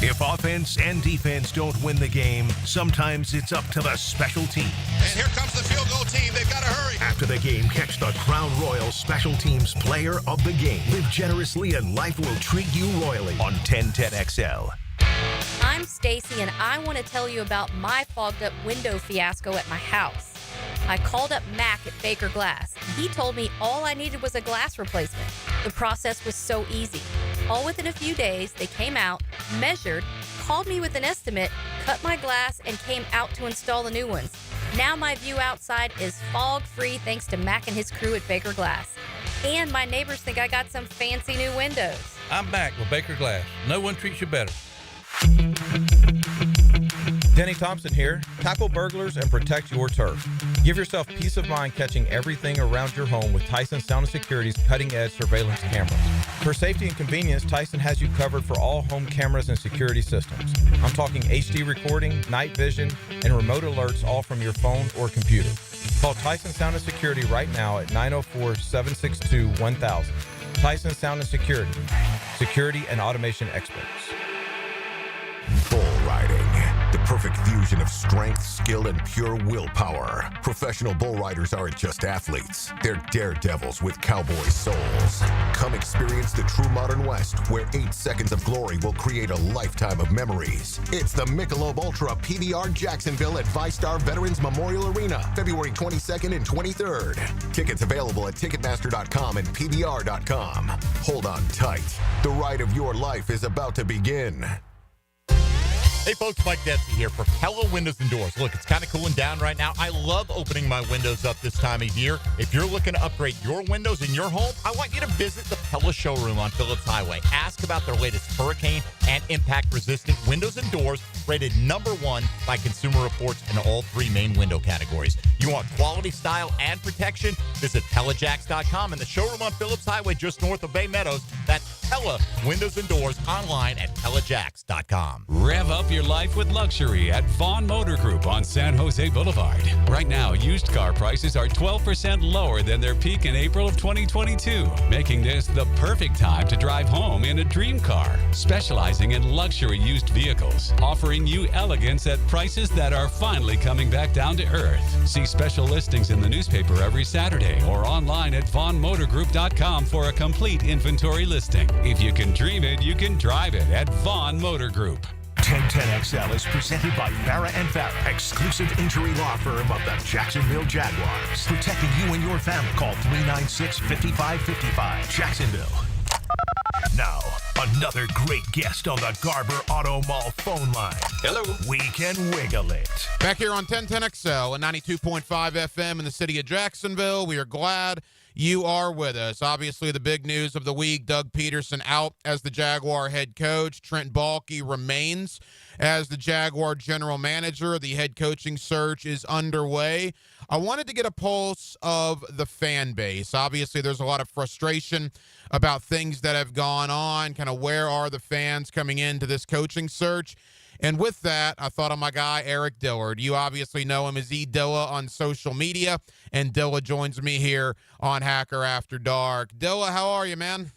If offense and defense don't win the game, sometimes it's up to the special team. And here comes the field goal team. They've got to hurry. After the game, catch the Crown Royal Special Teams Player of the Game. Live generously and life will treat you royally on 1010XL. I'm Stacy, and I want to tell you about my fogged up window fiasco at my house. I called up Mac at Baker Glass. He told me all I needed was a glass replacement. The process was so easy. All within a few days, they came out, measured, called me with an estimate, cut my glass, and came out to install the new ones. Now my view outside is fog-free thanks to Mac and his crew at Baker Glass. And my neighbors think I got some fancy new windows. I'm Mac with Baker Glass. No one treats you better. Denny Thompson here. Tackle burglars and protect your turf. Give yourself peace of mind catching everything around your home with Tyson Sound and Security's cutting-edge surveillance cameras. For safety and convenience, Tyson has you covered for all home cameras and security systems. I'm talking HD recording, night vision, and remote alerts all from your phone or computer. Call Tyson Sound and Security right now at 904-762-1000. Tyson Sound and Security. Security and automation experts. Bull riding. The perfect fusion of strength, skill, and pure willpower. Professional bull riders aren't just athletes. They're daredevils with cowboy souls. Come experience the true modern West, where 8 seconds of glory will create a lifetime of memories. It's the Michelob Ultra PBR Jacksonville at ViStar Veterans Memorial Arena, February 22nd and 23rd. Tickets available at Ticketmaster.com and PBR.com. Hold on tight. The ride of your life is about to begin. Hey folks, Mike Detsy here for Pella Windows and Doors. Look, it's kind of cooling down right now. I love opening my windows up this time of year. If you're looking to upgrade your windows in your home, I want you to visit the Pella showroom on Phillips Highway. Ask about their latest hurricane and impact-resistant windows and doors, rated #1 by Consumer Reports in all 3 main window categories. You want quality, style, and protection? Visit PellaJacks.com and the showroom on Phillips Highway just north of Bay Meadows. That's Pella Windows and Doors online at PellaJacks.com. Rev up your life with luxury at Vaughn Motor Group on San Jose Boulevard. Right now, used car prices are 12% lower than their peak in April of 2022, making this the perfect time to drive home in a dream car. Specializing in luxury used vehicles, offering you elegance at prices that are finally coming back down to earth. See special listings in the newspaper every Saturday or online at VaughnMotorGroup.com for a complete inventory listing. If you can dream it, you can drive it at Vaughn Motor Group. 1010XL is presented by Farah & Farah, exclusive injury law firm of the Jacksonville Jaguars. Protecting you and your family. Call 396-5555. Jacksonville. Now, another great guest on the Garber Auto Mall phone line. Hello. We can wiggle it. Back here on 1010XL and 92.5 FM in the city of Jacksonville. We are glad you are with us. Obviously, the big news of the week, Doug Peterson out as the Jaguar head coach. Trent Baalke remains as the Jaguar general manager. The head coaching search is underway. I wanted to get a pulse of the fan base. Obviously, there's a lot of frustration about things that have gone on, kind of where are the fans coming into this coaching search. And with that, I thought of my guy, Eric Dillard. You obviously know him as E. Dilla on social media, and Dilla joins me here on Hacker After Dark. Dilla, how are you, man?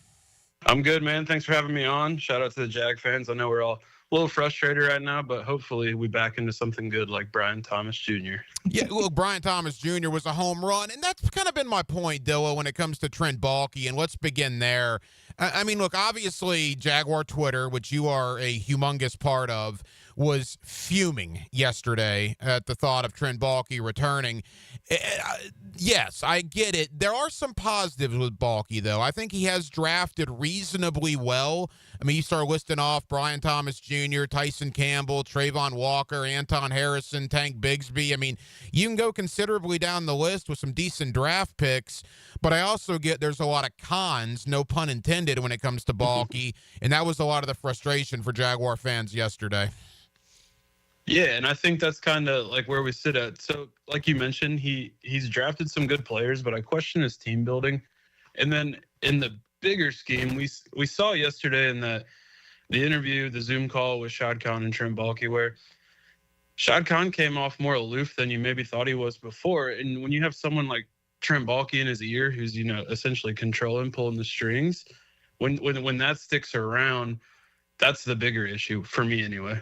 I'm good, man. Thanks for having me on. Shout out to the Jag fans. I know we're all little frustrated right now, but hopefully we back into something good like Brian Thomas Jr. Yeah, look, Brian Thomas Jr. was a home run, and that's kind of been my point, Dilla, when it comes to Trent Baalke, and let's begin there. I mean, look, obviously Jaguar Twitter, which you are a humongous part of, was fuming yesterday at the thought of Trent Baalke returning. Yes, I get it. There are some positives with Baalke, though. I think he has drafted reasonably well. I mean, you start listing off Brian Thomas Jr., Tyson Campbell, Trayvon Walker, Anton Harrison, Tank Bigsby. I mean, you can go considerably down the list with some decent draft picks, but I also get there's a lot of cons, no pun intended, when it comes to Baalke, and that was a lot of the frustration for Jaguar fans yesterday. Yeah, and I think that's kind of like where we sit at. So, like you mentioned, he's drafted some good players, but I question his team building. And then in the bigger scheme, we saw yesterday in the interview, the Zoom call with Shad Khan and Trent Baalke, where Shad Khan came off more aloof than you maybe thought he was before. And when you have someone like Trent Baalke in his ear, who's essentially controlling, pulling the strings, when that sticks around, that's the bigger issue for me anyway.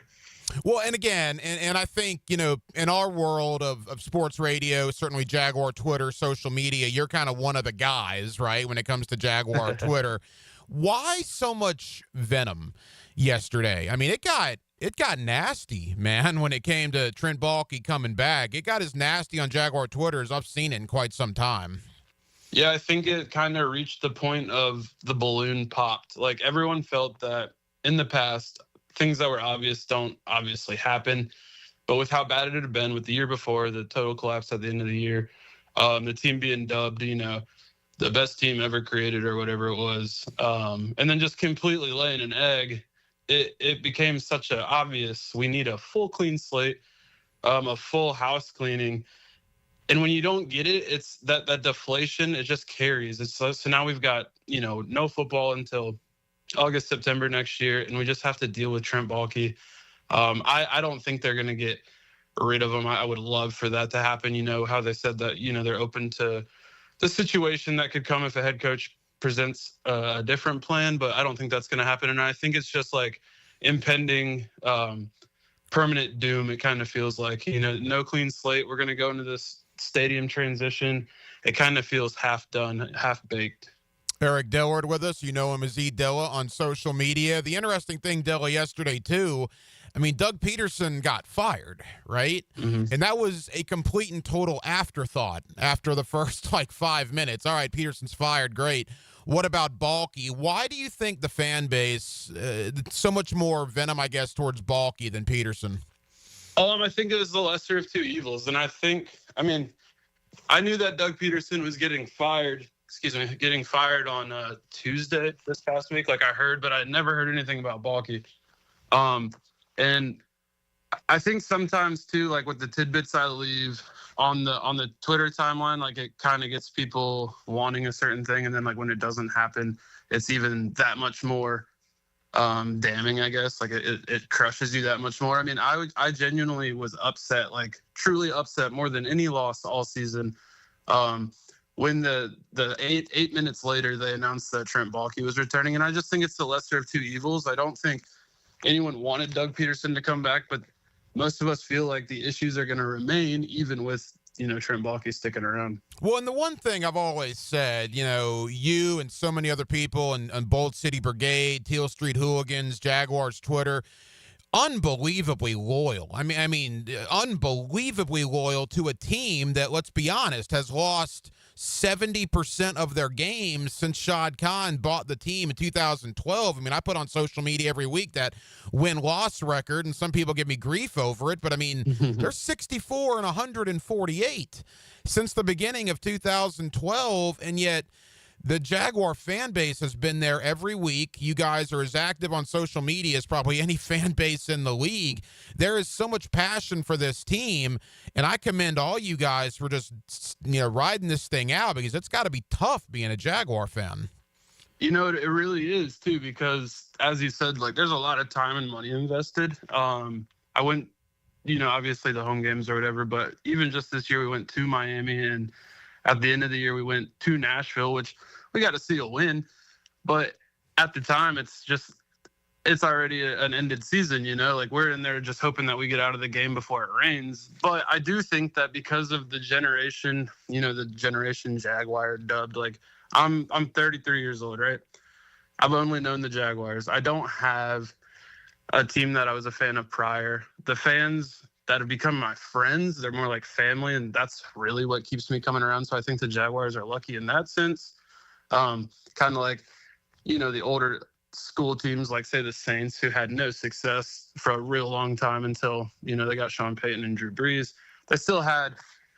Well, and again, and I think, in our world of sports radio, certainly Jaguar Twitter, social media, you're kind of one of the guys, right, when it comes to Jaguar Twitter. Why so much venom yesterday? I mean, it got nasty, man, when it came to Trent Baalke coming back. It got as nasty on Jaguar Twitter as I've seen it in quite some time. Yeah, I think it kind of reached the point of the balloon popped. Like, everyone felt that in the past, things that were obvious don't obviously happen. But with how bad it had been with the year before, the total collapse at the end of the year, the team being dubbed, the best team ever created or whatever it was, and then just completely laying an egg, it became such a obvious, we need a full clean slate, a full house cleaning. And when you don't get it, it's that deflation, it just carries. So now we've got, no football until August, September next year, and we just have to deal with Trent Baalke. I don't think they're going to get rid of him. I would love for that to happen. How they said that, they're open to the situation that could come if a head coach presents a different plan, but I don't think that's going to happen. And I think it's just like impending permanent doom. It kind of feels like, no clean slate. We're going to go into this stadium transition. It kind of feels half done, half baked. Eric Dillard with us. You know him as E. Dilla on social media. The interesting thing, Dilla, yesterday, too, I mean, Doug Peterson got fired, right? Mm-hmm. And that was a complete and total afterthought after the first, 5 minutes. All right, Peterson's fired. Great. What about Baalke? Why do you think the fan base, so much more venom, I guess, towards Baalke than Peterson? I think it was the lesser of two evils. And I knew that Doug Peterson was getting fired on Tuesday this past week. Like, I heard, but I never heard anything about Baalke. And I think sometimes too, like with the tidbits I leave on the Twitter timeline, like it kind of gets people wanting a certain thing, and then like when it doesn't happen, it's even that much more damning, I guess. Like it crushes you that much more. I mean, I genuinely was upset, like truly upset, more than any loss all season. When the 8 minutes later they announced that Trent Baalke was returning, and I just think it's the lesser of two evils. I don't think anyone wanted Doug Peterson to come back, but most of us feel like the issues are going to remain even with Trent Baalke sticking around. Well, and the one thing I've always said, you and so many other people and Bold City Brigade, Teal Street Hooligans, Jaguars Twitter, unbelievably loyal. I mean, unbelievably loyal to a team that, let's be honest, has lost 70% of their games since Shad Khan bought the team in 2012. I mean, I put on social media every week that win-loss record, and some people give me grief over it, but I mean, they're 64 and 148 since the beginning of 2012, and yet the Jaguar fan base has been there every week. You guys are as active on social media as probably any fan base in the league. There is so much passion for this team, and I commend all you guys for just, riding this thing out, because it's got to be tough being a Jaguar fan. It really is, too, because, as you said, like, there's a lot of time and money invested. I went, obviously the home games or whatever, but even just this year we went to Miami, and at the end of the year we went to Nashville, which we got to see a win. But at the time, it's just it's already an ended season, like we're in there just hoping that we get out of the game before it rains. But I do think that because of the generation, the generation Jaguar dubbed, like I'm 33 years old, right? I've only known the Jaguars. I don't have a team that I was a fan of prior. The fans that have become my friends, they're more like family, and that's really what keeps me coming around. So I think the Jaguars are lucky in that sense. Kind of like, the older school teams, like say the Saints, who had no success for a real long time until, they got Sean Payton and Drew Brees. They still had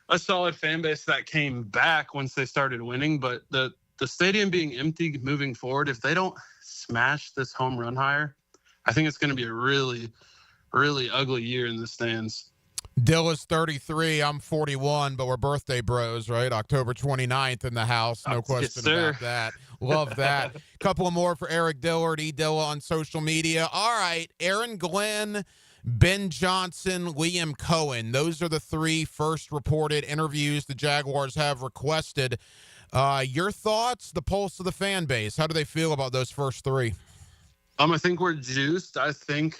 a solid fan base that came back once they started winning, but the stadium being empty moving forward, if they don't smash this home run higher, I think it's going to be a really, really ugly year in the stands. Dilla's 33, I'm 41, but we're birthday bros, right? October 29th in the house, no question about that. Love that. Couple more for Eric Dillard, Dilla on social media. All right, Aaron Glenn, Ben Johnson, Liam Cohen. Those are the 3 first reported interviews the Jaguars have requested. Your thoughts, the pulse of the fan base. How do they feel about those first 3? I think we're juiced. I think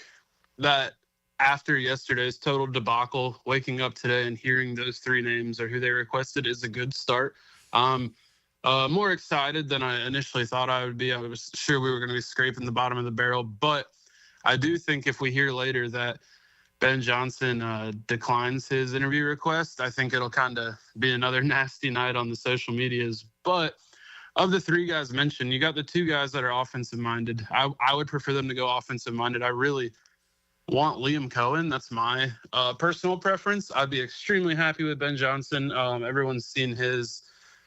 that after yesterday's total debacle, waking up today and hearing those 3 names or who they requested is a good start. More excited than I initially thought I would be. I was sure we were going to be scraping the bottom of the barrel, but I do think if we hear later that Ben Johnson declines his interview request, I think it'll kind of be another nasty night on the social medias. But of the 3 guys mentioned, you got the 2 guys that are offensive-minded. I would prefer them to go offensive-minded. I really want Liam Cohen. That's my personal preference. I'd be extremely happy with Ben Johnson. Everyone's seen his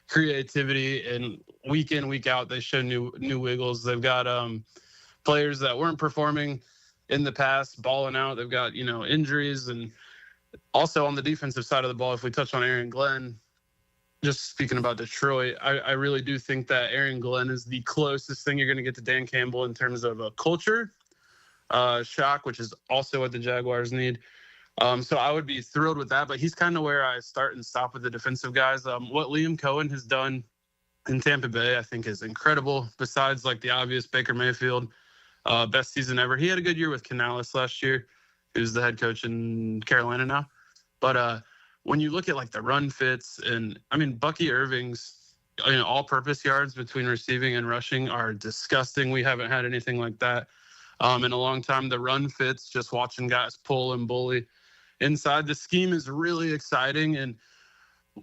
creativity, and week in, week out, they show new wiggles. They've got players that weren't performing in the past balling out. They've got, injuries, and also on the defensive side of the ball, if we touch on Aaron Glenn, just speaking about Detroit, I really do think that Aaron Glenn is the closest thing you're going to get to Dan Campbell in terms of a culture shock, which is also what the Jaguars need. So I would be thrilled with that, but he's kind of where I start and stop with the defensive guys. What Liam Cohen has done in Tampa Bay, I think, is incredible. Besides, like, the obvious Baker Mayfield, best season ever. He had a good year with Canales last year, who's the head coach in Carolina now. But when you look at, like, the run fits, and, Bucky Irving's all-purpose yards between receiving and rushing are disgusting. We haven't had anything like that in a long time. The run fits, just watching guys pull and bully inside the scheme is really exciting. And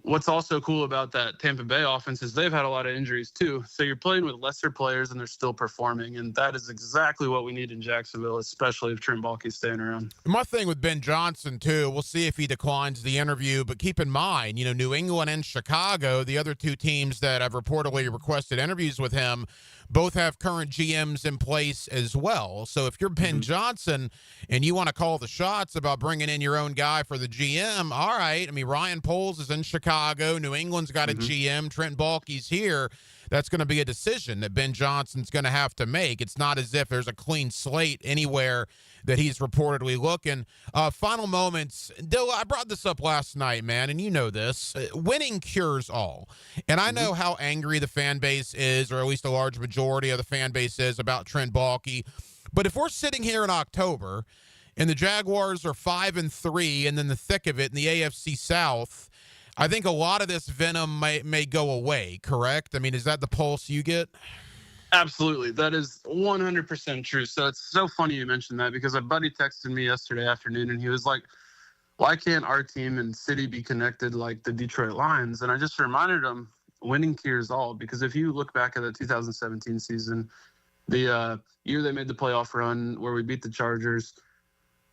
what's also cool about that Tampa Bay offense is they've had a lot of injuries too. So you're playing with lesser players and they're still performing. And that is exactly what we need in Jacksonville, especially if Trent Baalke's staying around. My thing with Ben Johnson too, we'll see if he declines the interview, but keep in mind, New England and Chicago, the other 2 teams that have reportedly requested interviews with him, both have current GMs in place as well. So if you're Ben Johnson and you want to call the shots about bringing in your own guy for the GM, all right. Ryan Poles is in Chicago. New England's got a GM. Trent Baalke's here. That's going to be a decision that Ben Johnson's going to have to make. It's not as if there's a clean slate anywhere that he's reportedly looking. Final moments. Dilla, I brought this up last night, man, and you know this. Winning cures all. And I know how angry the fan base is, or at least a large majority of the fan base is, about Trent Baalke. But if we're sitting here in October and the Jaguars are 5-3 and in the thick of it in the AFC South, I think a lot of this venom may go away, correct? Is that the pulse you get? Absolutely. That is 100% true. So it's so funny you mentioned that, because a buddy texted me yesterday afternoon and he was like, why can't our team and city be connected like the Detroit Lions? And I just reminded him, winning cures all, because if you look back at the 2017 season, the year they made the playoff run where we beat the Chargers,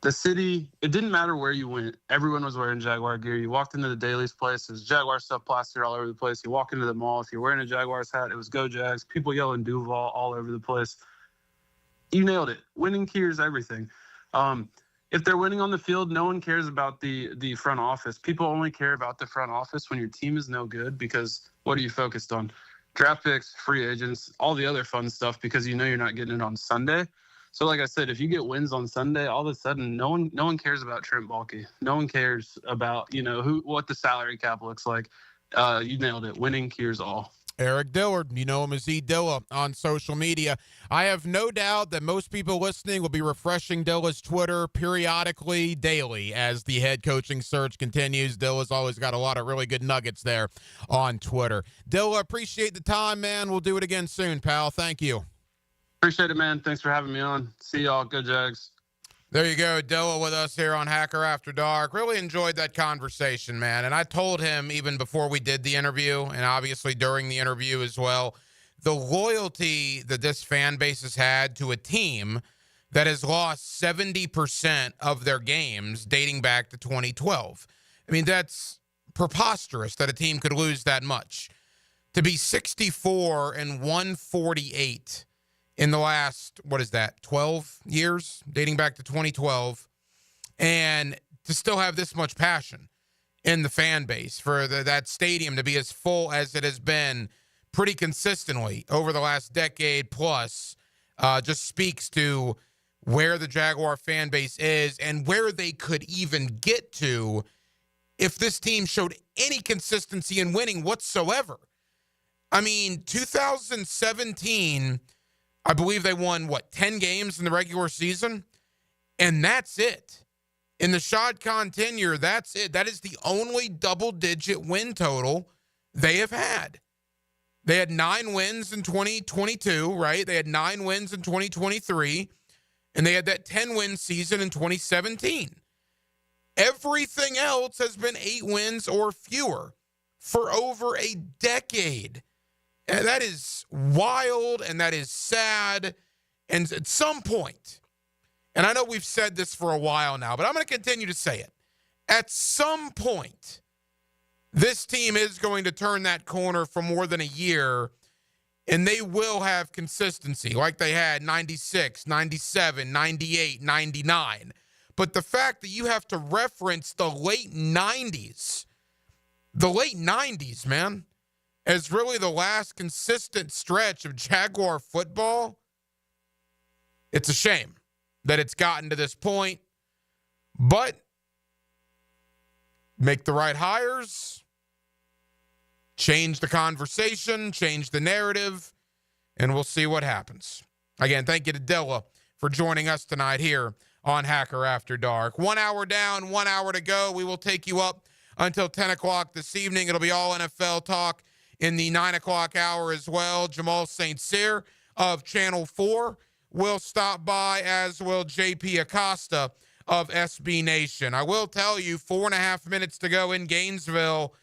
the city, it didn't matter where you went. Everyone was wearing Jaguar gear. You walked into the Dailies place, there's Jaguar stuff plastered all over the place. You walk into the mall, if you're wearing a Jaguars hat, it was Go Jags. People yelling Duval all over the place. You nailed it. Winning cures everything. If they're winning on the field, no one cares about the front office. People only care about the front office when your team is no good, because what are you focused on? Draft picks, free agents, all the other fun stuff, because you know you're not getting it on Sunday. So like I said, if you get wins on Sunday, all of a sudden no one cares about Trent Baalke. No one cares about, what the salary cap looks like. You nailed it. Winning cures all. Eric Dillard, you know him as E. Dilla on social media. I have no doubt that most people listening will be refreshing Dilla's Twitter periodically, daily, as the head coaching search continues. Dilla's always got a lot of really good nuggets there on Twitter. Dilla, appreciate the time, man. We'll do it again soon, pal. Thank you. Appreciate it, man. Thanks for having me on. See y'all. Go Jags. There you go, Dilla with us here on Hacker After Dark. Really enjoyed that conversation, man. And I told him even before we did the interview, and obviously during the interview as well, the loyalty that this fan base has had to a team that has lost 70% of their games dating back to 2012. I mean, that's preposterous that a team could lose that much. To be 64 and 148 in the last, 12 years, dating back to 2012, and to still have this much passion in the fan base for that stadium to be as full as it has been pretty consistently over the last decade plus, just speaks to where the Jaguar fan base is and where they could even get to if this team showed any consistency in winning whatsoever. I mean, 2017, I believe they won, 10 games in the regular season? And that's it. In the Shad Khan tenure, that's it. That is the only double-digit win total they have had. They had 9 wins in 2022, right? They had 9 wins in 2023, and they had that 10-win season in 2017. Everything else has been 8 wins or fewer for over a decade. And that is wild, and that is sad. And at some point, and I know we've said this for a while now, but I'm going to continue to say it. At some point, this team is going to turn that corner for more than a year, and they will have consistency like they had 96, 97, 98, 99. But the fact that you have to reference the late 90s, man, as really the last consistent stretch of Jaguar football, it's a shame that it's gotten to this point. But make the right hires, change the conversation, change the narrative, and we'll see what happens. Again, thank you to Dilla for joining us tonight here on Hacker After Dark. 1 hour down, 1 hour to go. We will take you up until 10 o'clock this evening. It'll be all NFL talk in the 9 o'clock hour as well. Jamal St. Cyr of Channel 4 will stop by, as will JP Acosta of SB Nation. I will tell you, 4.5 minutes to go in Gainesville,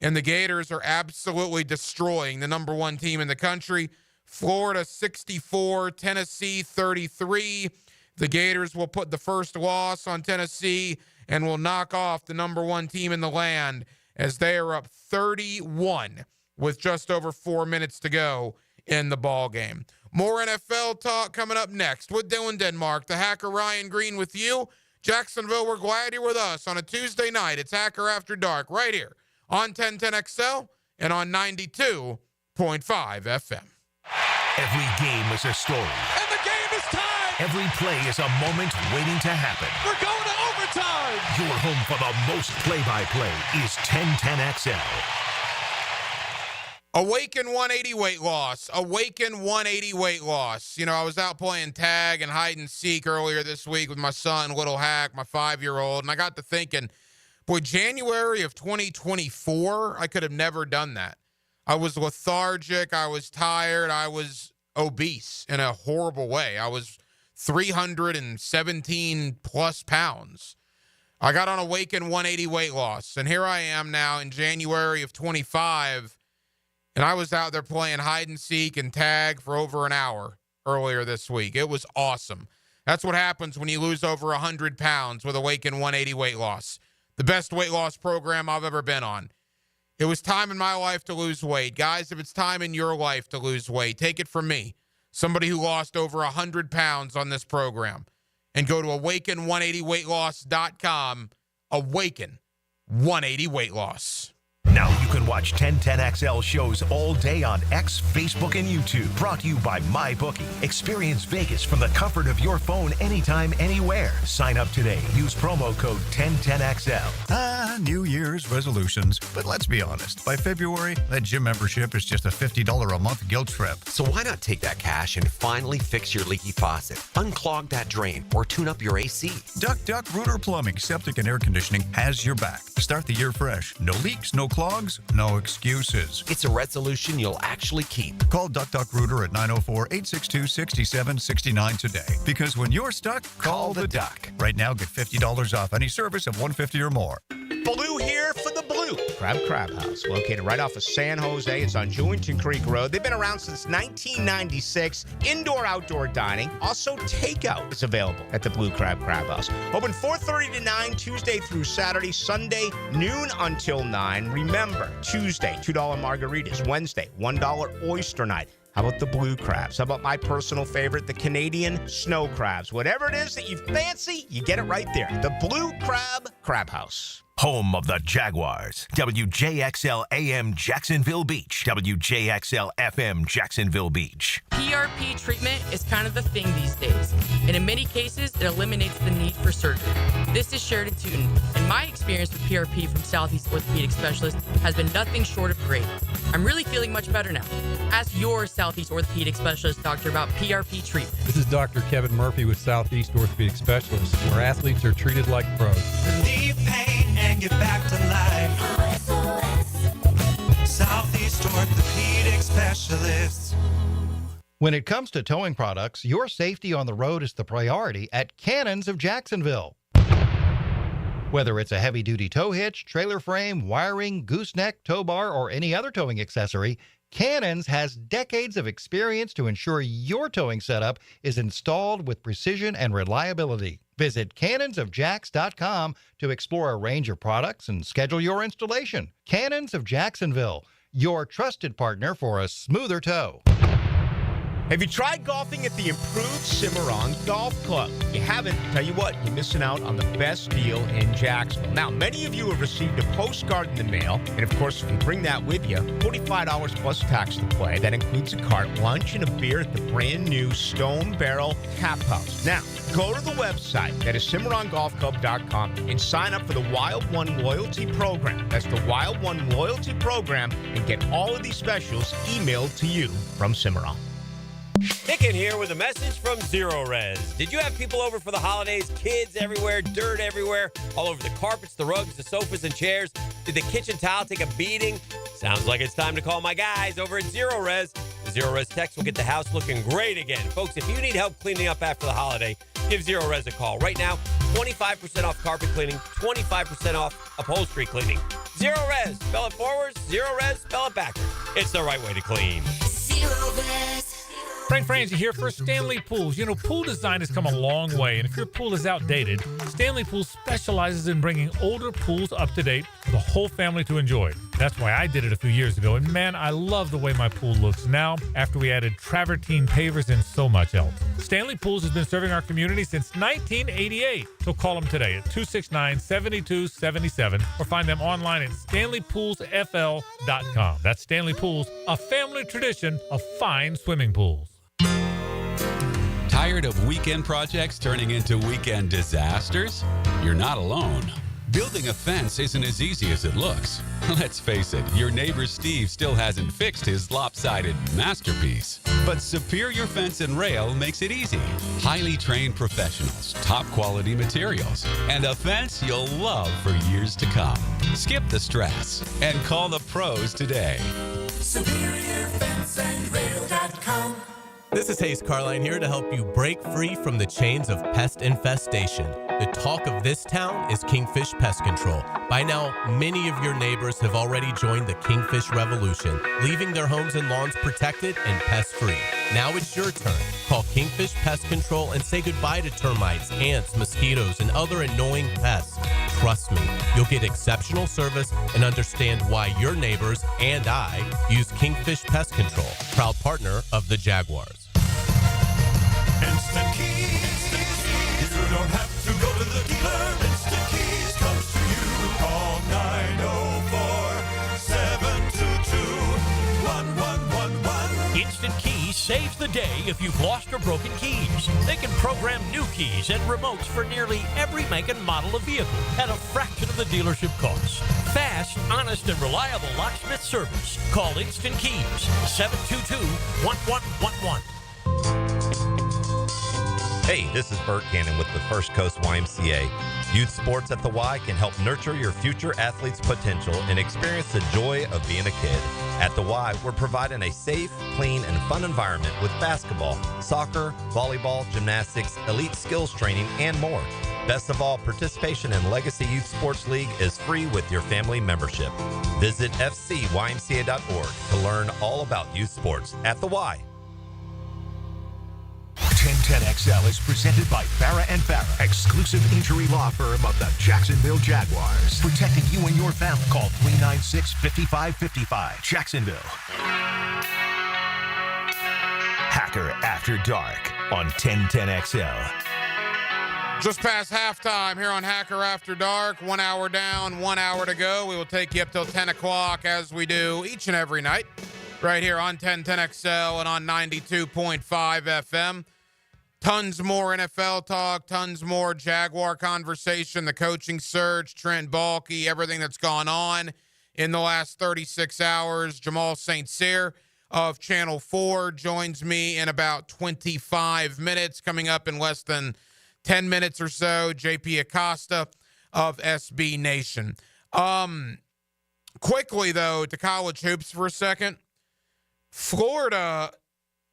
and the Gators are absolutely destroying the number 1 team in the country. Florida 64, Tennessee 33. The Gators will put the first loss on Tennessee and will knock off the number 1 team in the land as they are up 31 with just over 4 minutes to go in the ball game. More NFL talk coming up next with Dylan Denmark, the Hacker Ryan Green with you. Jacksonville, we're glad you're with us on a Tuesday night. It's Hacker After Dark right here on 1010XL and on 92.5 FM. Every game is a story. And the game is tied. Every play is a moment waiting to happen. We're going to overtime. Your home for the most play-by-play is 1010XL. Awaken 180 weight loss. Awaken 180 weight loss. You know, I was out playing tag and hide and seek earlier this week with my son, Little Hack, my 5-year-old, and I got to thinking, boy, January of 2024, I could have never done that. I was lethargic. I was tired. I was obese in a horrible way. I was 317 plus pounds. I got on Awaken 180 weight loss, and here I am now in January of 25. And I was out there playing hide and seek and tag for over an hour earlier this week. It was awesome. That's what happens when you lose over 100 pounds with Awaken 180 weight loss. The best weight loss program I've ever been on. It was time in my life to lose weight. Guys, if it's time in your life to lose weight, take it from me, somebody who lost over 100 pounds on this program, and go to awaken180weightloss.com. Awaken 180 weight loss. Now you can watch 1010XL shows all day on X, Facebook, and YouTube. Brought to you by MyBookie. Experience Vegas from the comfort of your phone anytime, anywhere. Sign up today. Use promo code 1010XL. New Year's resolutions. But let's be honest. By February, that gym membership is just a $50 a month guilt trip. So why not take that cash and finally fix your leaky faucet, unclog that drain, or tune up your AC? Duck Rooter Plumbing, Septic, and Air Conditioning has your back. Start the year fresh. No leaks, no clogs, no excuses. It's a resolution you'll actually keep. Call Duck Rooter at 904-862-6769 today. Because when you're stuck, call the Duck. Right now, get $50 off any service of $150 or more. Blue here for the Blue Crab House, located right off of San Jose. It's on Jewington Creek Road. They've been around since 1996. Indoor-outdoor dining. Also, takeout is available at the Blue Crab House. Open 4:30 to 9, Tuesday through Saturday. Sunday, noon until 9. Remember, Tuesday, $2 margaritas. Wednesday, $1 oyster night. How about the blue crabs? How about my personal favorite, the Canadian snow crabs? Whatever it is that you fancy, you get it right there. The Blue Crab House. Home of the Jaguars. WJXL AM Jacksonville Beach. WJXL FM Jacksonville Beach. PRP treatment is kind of the thing these days, and in many cases, it eliminates the need for surgery. This is Sheridan Tootin, and my experience with PRP from Southeast Orthopedic Specialist has been nothing short of great. I'm really feeling much better now. Ask your Southeast Orthopedic Specialist doctor about PRP treatment. This is Dr. Kevin Murphy with Southeast Orthopedic Specialists, where athletes are treated like pros. Relieve pain and get back to life. Southeast Orthopedic Specialists. When it comes to towing products, your safety on the road is the priority at Cannons of Jacksonville. Whether it's a heavy-duty tow hitch, trailer frame, wiring, gooseneck, tow bar, or any other towing accessory, Cannons has decades of experience to ensure your towing setup is installed with precision and reliability. Visit cannonsofjacks.com to explore a range of products and schedule your installation. Cannons of Jacksonville, your trusted partner for a smoother tow. Have you tried golfing at the improved Cimarron Golf Club? If you haven't, tell you what, you're missing out on the best deal in Jacksonville. Now, many of you have received a postcard in the mail, and of course, if you bring that with you, $45 plus tax to play. That includes a cart, lunch, and a beer at the brand new Stone Barrel Tap House. Now, go to the website, that is CimarronGolfClub.com, and sign up for the Wild One Loyalty Program. That's the Wild One Loyalty Program, and get all of these specials emailed to you from Cimarron. Nick in here with a message from Zero Res. Did you have people over for the holidays? Kids everywhere, dirt everywhere, all over the carpets, the rugs, the sofas, and chairs? Did the kitchen tile take a beating? Sounds like it's time to call my guys over at Zero Res. The Zero Res techs will get the house looking great again. Folks, if you need help cleaning up after the holiday, give Zero Res a call. Right now, 25% off carpet cleaning, 25% off upholstery cleaning. Zero Res, spell it forwards. Zero Res, spell it backwards. It's the right way to clean. Zero Res. Frank Franzi here for Stanley Pools. You know, pool design has come a long way, and if your pool is outdated, Stanley Pools specializes in bringing older pools up to date for the whole family to enjoy. That's why I did it a few years ago, and man, I love the way my pool looks now after we added travertine pavers and so much else. Stanley Pools has been serving our community since 1988, so call them today at 269-7277 or find them online at StanleyPoolsFL.com. That's Stanley Pools, a family tradition of fine swimming pools. Tired of weekend projects turning into weekend disasters? You're not alone. Building a fence isn't as easy as it looks. Let's face it, your neighbor Steve still hasn't fixed his lopsided masterpiece. But Superior Fence and Rail makes it easy. Highly trained professionals, top quality materials, and a fence you'll love for years to come. Skip the stress and call the pros today. SuperiorFenceandRail.com. This is Hayes Carline here to help you break free from the chains of pest infestation. The talk of this town is Kingfish Pest Control. By now, many of your neighbors have already joined the Kingfish Revolution, leaving their homes and lawns protected and pest-free. Now it's your turn. Call Kingfish Pest Control and say goodbye to termites, ants, mosquitoes, and other annoying pests. Trust me, you'll get exceptional service and understand why your neighbors and I use Kingfish Pest Control, proud partner of the Jaguars. Instant Keys. You don't have to go to the dealer. Instant Keys comes to you. Call saves the day if you've lost or broken keys. They can program new keys and remotes for nearly every make and model of vehicle at a fraction of the dealership cost. Fast, honest, and reliable locksmith service. Call Instant Keys, 722-1111. Hey, this is Bert Cannon with the First Coast YMCA. Youth sports at the Y can help nurture your future athlete's potential and experience the joy of being a kid. At the Y, we're providing a safe, clean, and fun environment with basketball, soccer, volleyball, gymnastics, elite skills training, and more. Best of all, participation in Legacy Youth Sports League is free with your family membership. Visit fcymca.org to learn all about youth sports at the Y. 1010XL is presented by Farah and Farah, exclusive injury law firm of the Jacksonville Jaguars. Protecting you and your family. Call 396-5555. Jacksonville. Hacker After Dark on 1010XL. Just past halftime here on Hacker After Dark. 1 hour down, 1 hour to go. We will take you up till 10 o'clock as we do each and every night right here on 1010XL and on 92.5 FM. Tons more NFL talk, tons more Jaguar conversation, the coaching search, Trent Baalke, everything that's gone on in the last 36 hours. Jamal St. Cyr of Channel 4 joins me in about 25 minutes. Coming up in less than 10 minutes or so, JP Acosta of SB Nation. Quickly, though, to college hoops for a second. Florida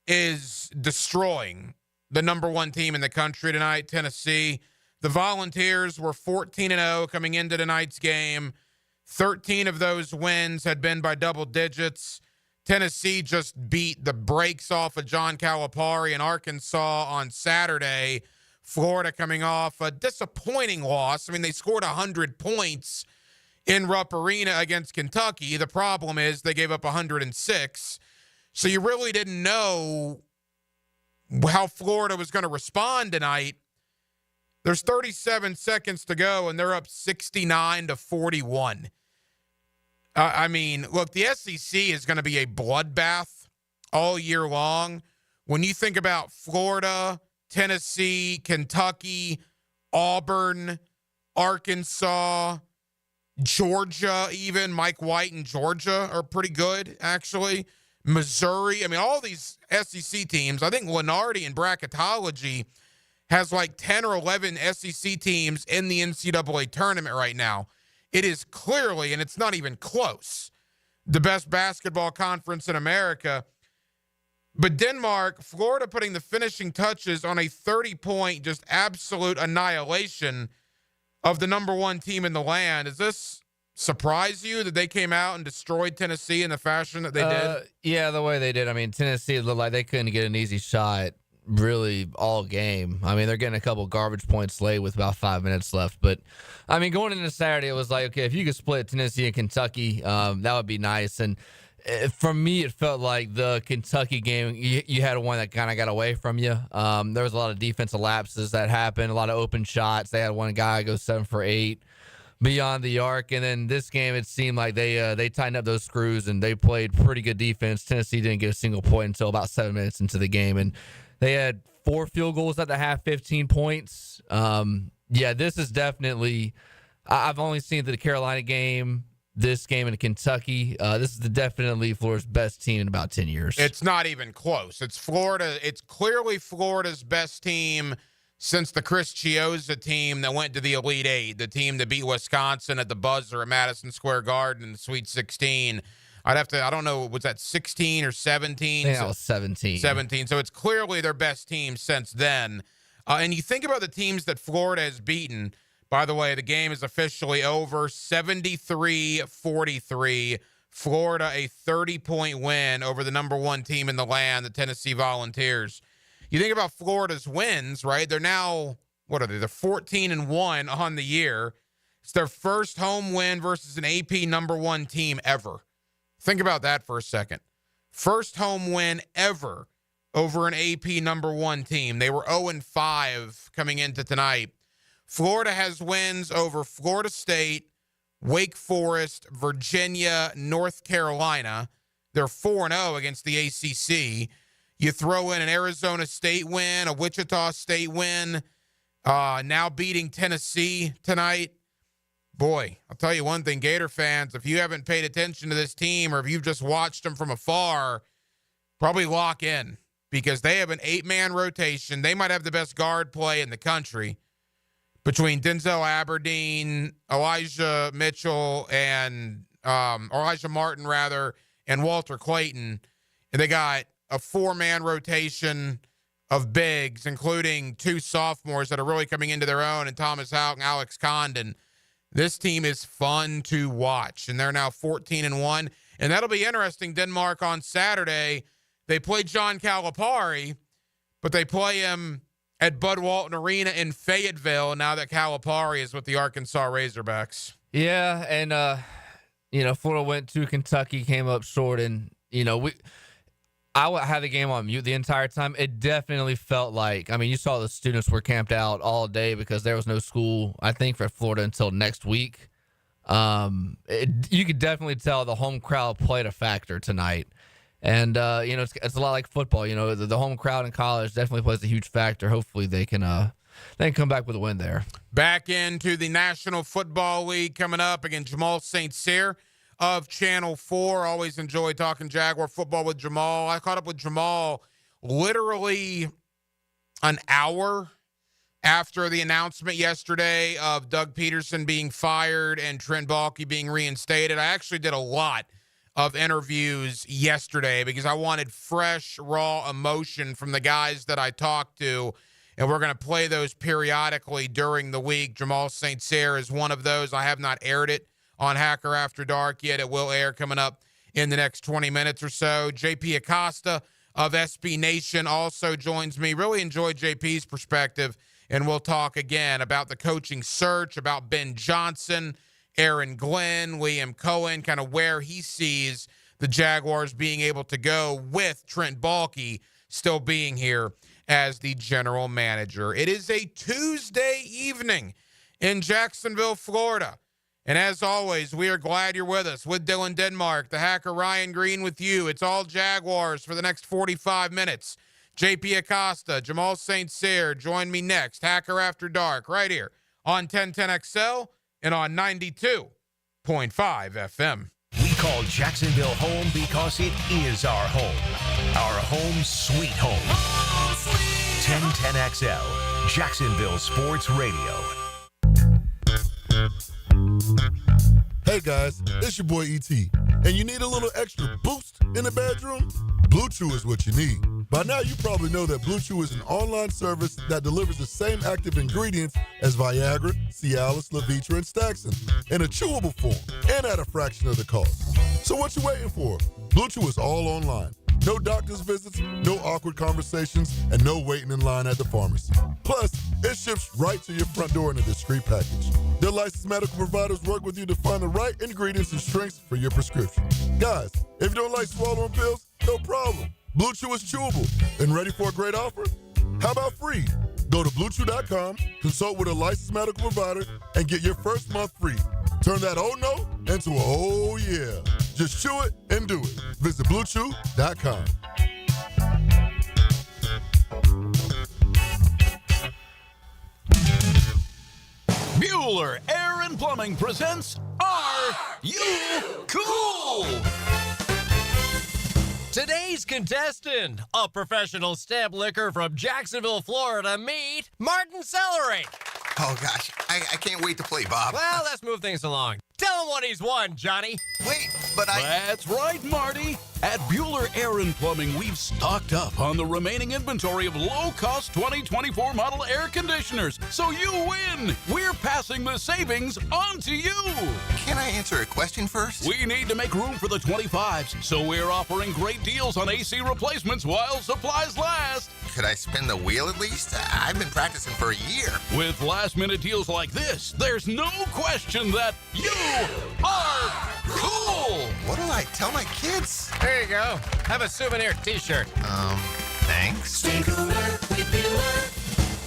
is destroying the number one team in the country tonight, Tennessee. The Volunteers were 14-0 coming into tonight's game. 13 of those wins had been by double digits. Tennessee just beat the brakes off of John Calipari in Arkansas on Saturday. Florida coming off a disappointing loss. I mean, they scored 100 points in Rupp Arena against Kentucky. The problem is they gave up 106. So you really didn't know how Florida was going to respond tonight. There's 37 seconds to go, and they're up 69-41. I mean, look, the SEC is going to be a bloodbath all year long. When you think about Florida, Tennessee, Kentucky, Auburn, Arkansas, Georgia even, Mike White and Georgia are pretty good, actually. Missouri, I mean, all these SEC teams, I think Lenardi in bracketology has like 10 or 11 SEC teams in the NCAA tournament right now. It is clearly, and it's not even close, the best basketball conference in America. But Denmark, Florida putting the finishing touches on a 30-point just absolute annihilation of the number one team in the land. Is this surprise you that they came out and destroyed Tennessee in the fashion that they did? Yeah, the way they did. I mean, Tennessee looked like they couldn't get an easy shot really all game. I mean, they're getting a couple garbage points late with about 5 minutes left. But, I mean, going into Saturday, it was like, okay, if you could split Tennessee and Kentucky, that would be nice. And for me, it felt like the Kentucky game, you had one that kind of got away from you. There was a lot of defensive lapses that happened, a lot of open shots. They had one guy go 7 for 8. Beyond the arc, and then this game it seemed like they tightened up those screws and they played pretty good defense. Tennessee didn't get a single point until about 7 minutes into the game, and they had 4 field goals at the half, 15 points. Yeah, this is definitely. I've only seen the Carolina game, this game in Kentucky. This is definitely Florida's best team in about 10 years. It's not even close. It's Florida. It's clearly Florida's best team since the Chris Chiozza team that went to the Elite Eight, the team that beat Wisconsin at the buzzer at Madison Square Garden in the Sweet 16. I don't know, was that 16 or 17? I think it was 17. 17. So it's clearly their best team since then. And you think about the teams that Florida has beaten. By the way, the game is officially over, 73-43. Florida, a 30-point win over the number one team in the land, the Tennessee Volunteers. You think about Florida's wins, right? They're now, what are they? They're 14-1 on the year. It's their first home win versus an AP number one team ever. Think about that for a second. First home win ever over an AP number one team. They were 0-5 coming into tonight. Florida has wins over Florida State, Wake Forest, Virginia, North Carolina. They're 4-0 against the ACC. You throw in an Arizona State win, a Wichita State win, now beating Tennessee tonight. Boy, I'll tell you one thing, Gator fans, if you haven't paid attention to this team or if you've just watched them from afar, probably lock in because they have an 8-man rotation. They might have the best guard play in the country between Denzel Aberdeen, Elijah Mitchell, and Elijah Martin, rather, and Walter Clayton. And they got a 4-man rotation of bigs, including 2 sophomores that are really coming into their own, and Thomas Houck and Alex Condon. This team is fun to watch, and they're now 14-1. And that'll be interesting, Denmark, on Saturday. They play John Calipari, but they play him at Bud Walton Arena in Fayetteville now that Calipari is with the Arkansas Razorbacks. Yeah, and, Florida went to Kentucky, came up short, and, I would have the game on mute the entire time. It definitely felt like, you saw the students were camped out all day because there was no school, I think, for Florida until next week. You could definitely tell the home crowd played a factor tonight. And, it's a lot like football. The home crowd in college definitely plays a huge factor. Hopefully they can come back with a win there. Back into the National Football League coming up against Jamal St. Cyr of Channel 4. Always enjoy talking Jaguar football with Jamal. I caught up with Jamal literally an hour after the announcement yesterday of Doug Peterson being fired and Trent Baalke being reinstated. I actually did a lot of interviews yesterday because I wanted fresh, raw emotion from the guys that I talked to, and we're going to play those periodically during the week. Jamal St. Cyr is one of those. I have not aired it on Hacker After Dark yet. It will air coming up in the next 20 minutes or so. JP Acosta of SB Nation also joins me. Really enjoyed JP's perspective, and we'll talk again about the coaching search, about Ben Johnson, Aaron Glenn, Liam Cohen, kind of where he sees the Jaguars being able to go with Trent Baalke still being here as the general manager. It is a Tuesday evening in Jacksonville, Florida. And as always, we are glad you're with us. With Dylan Denmark, the hacker Ryan Green with you. It's all Jaguars for the next 45 minutes. JP Acosta, Jamal St. Cyr, join me next. Hacker After Dark, right here on 1010XL and on 92.5 FM. We call Jacksonville home because it is our home. Our home sweet home. 1010XL, Jacksonville Sports Radio. Hey guys, it's your boy ET, and you need a little extra boost in the bedroom? Blue Chew is what you need. By now you probably know that Blue Chew is an online service that delivers the same active ingredients as Viagra, Cialis, Levitra, and Staxin in a chewable form and at a fraction of the cost. So what you waiting for? Blue Chew is all online. No doctor's visits, no awkward conversations, and no waiting in line at the pharmacy. Plus, it ships right to your front door in a discreet package. Their licensed medical providers work with you to find the right ingredients and strengths for your prescription. Guys, if you don't like swallowing pills, no problem. Blue Chew is chewable. And ready for a great offer? How about free? Go to BlueChew.com, consult with a licensed medical provider, and get your first month free. Turn that oh no into a oh yeah. Just chew it and do it. Visit BlueChew.com. Bueller Air and Plumbing presents Are You Cool? Today's contestant, a professional stamp licker from Jacksonville, Florida, meet Martin Celery. Oh, gosh. I can't wait to play, Bob. Well, let's move things along. Tell him what he's won, Johnny. Wait, but That's right, Marty. At Bueller Air and Plumbing, we've stocked up on the remaining inventory of low-cost 2024 model air conditioners, so you win. We're passing the savings on to you. Can I answer a question first? We need to make room for the 25s, so we're offering great deals on AC replacements while supplies last. Could I spin the wheel at least? I've been practicing for a year. With last-minute deals like this, there's no question that you are cool. What do I tell my kids? There you go. Have a souvenir t-shirt. Thanks. Stay cooler with Bueller.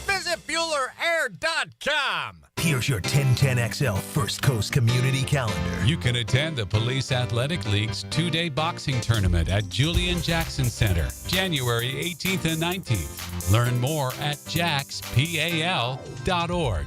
Visit BuellerAir.com. Here's your 1010XL First Coast Community Calendar. You can attend the Police Athletic League's 2-day boxing tournament at Julian Jackson Center, January 18th and 19th. Learn more at jaxpal.org.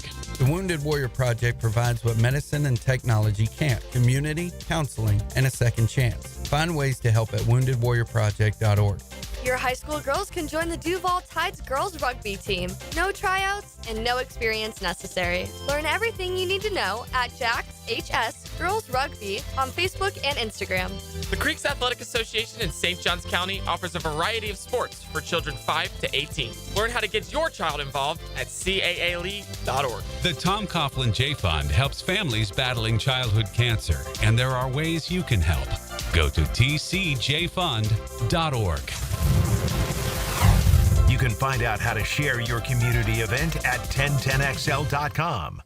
The Wounded Warrior Project provides what medicine and technology can't: community, counseling, and a second chance. Find ways to help at woundedwarriorproject.org. Your high school girls can join the Duval Tides girls rugby team. No tryouts and no experience necessary. Learn everything you need to know at Jack's HS Girls Rugby on Facebook and Instagram. The Creeks Athletic Association in St. Johns County offers a variety of sports for children 5 to 18. Learn how to get your child involved at caale.org. The Tom Coughlin J Fund helps families battling childhood cancer, and there are ways you can help. Go to tcjfund.org. You can find out how to share your community event at 1010XL.com.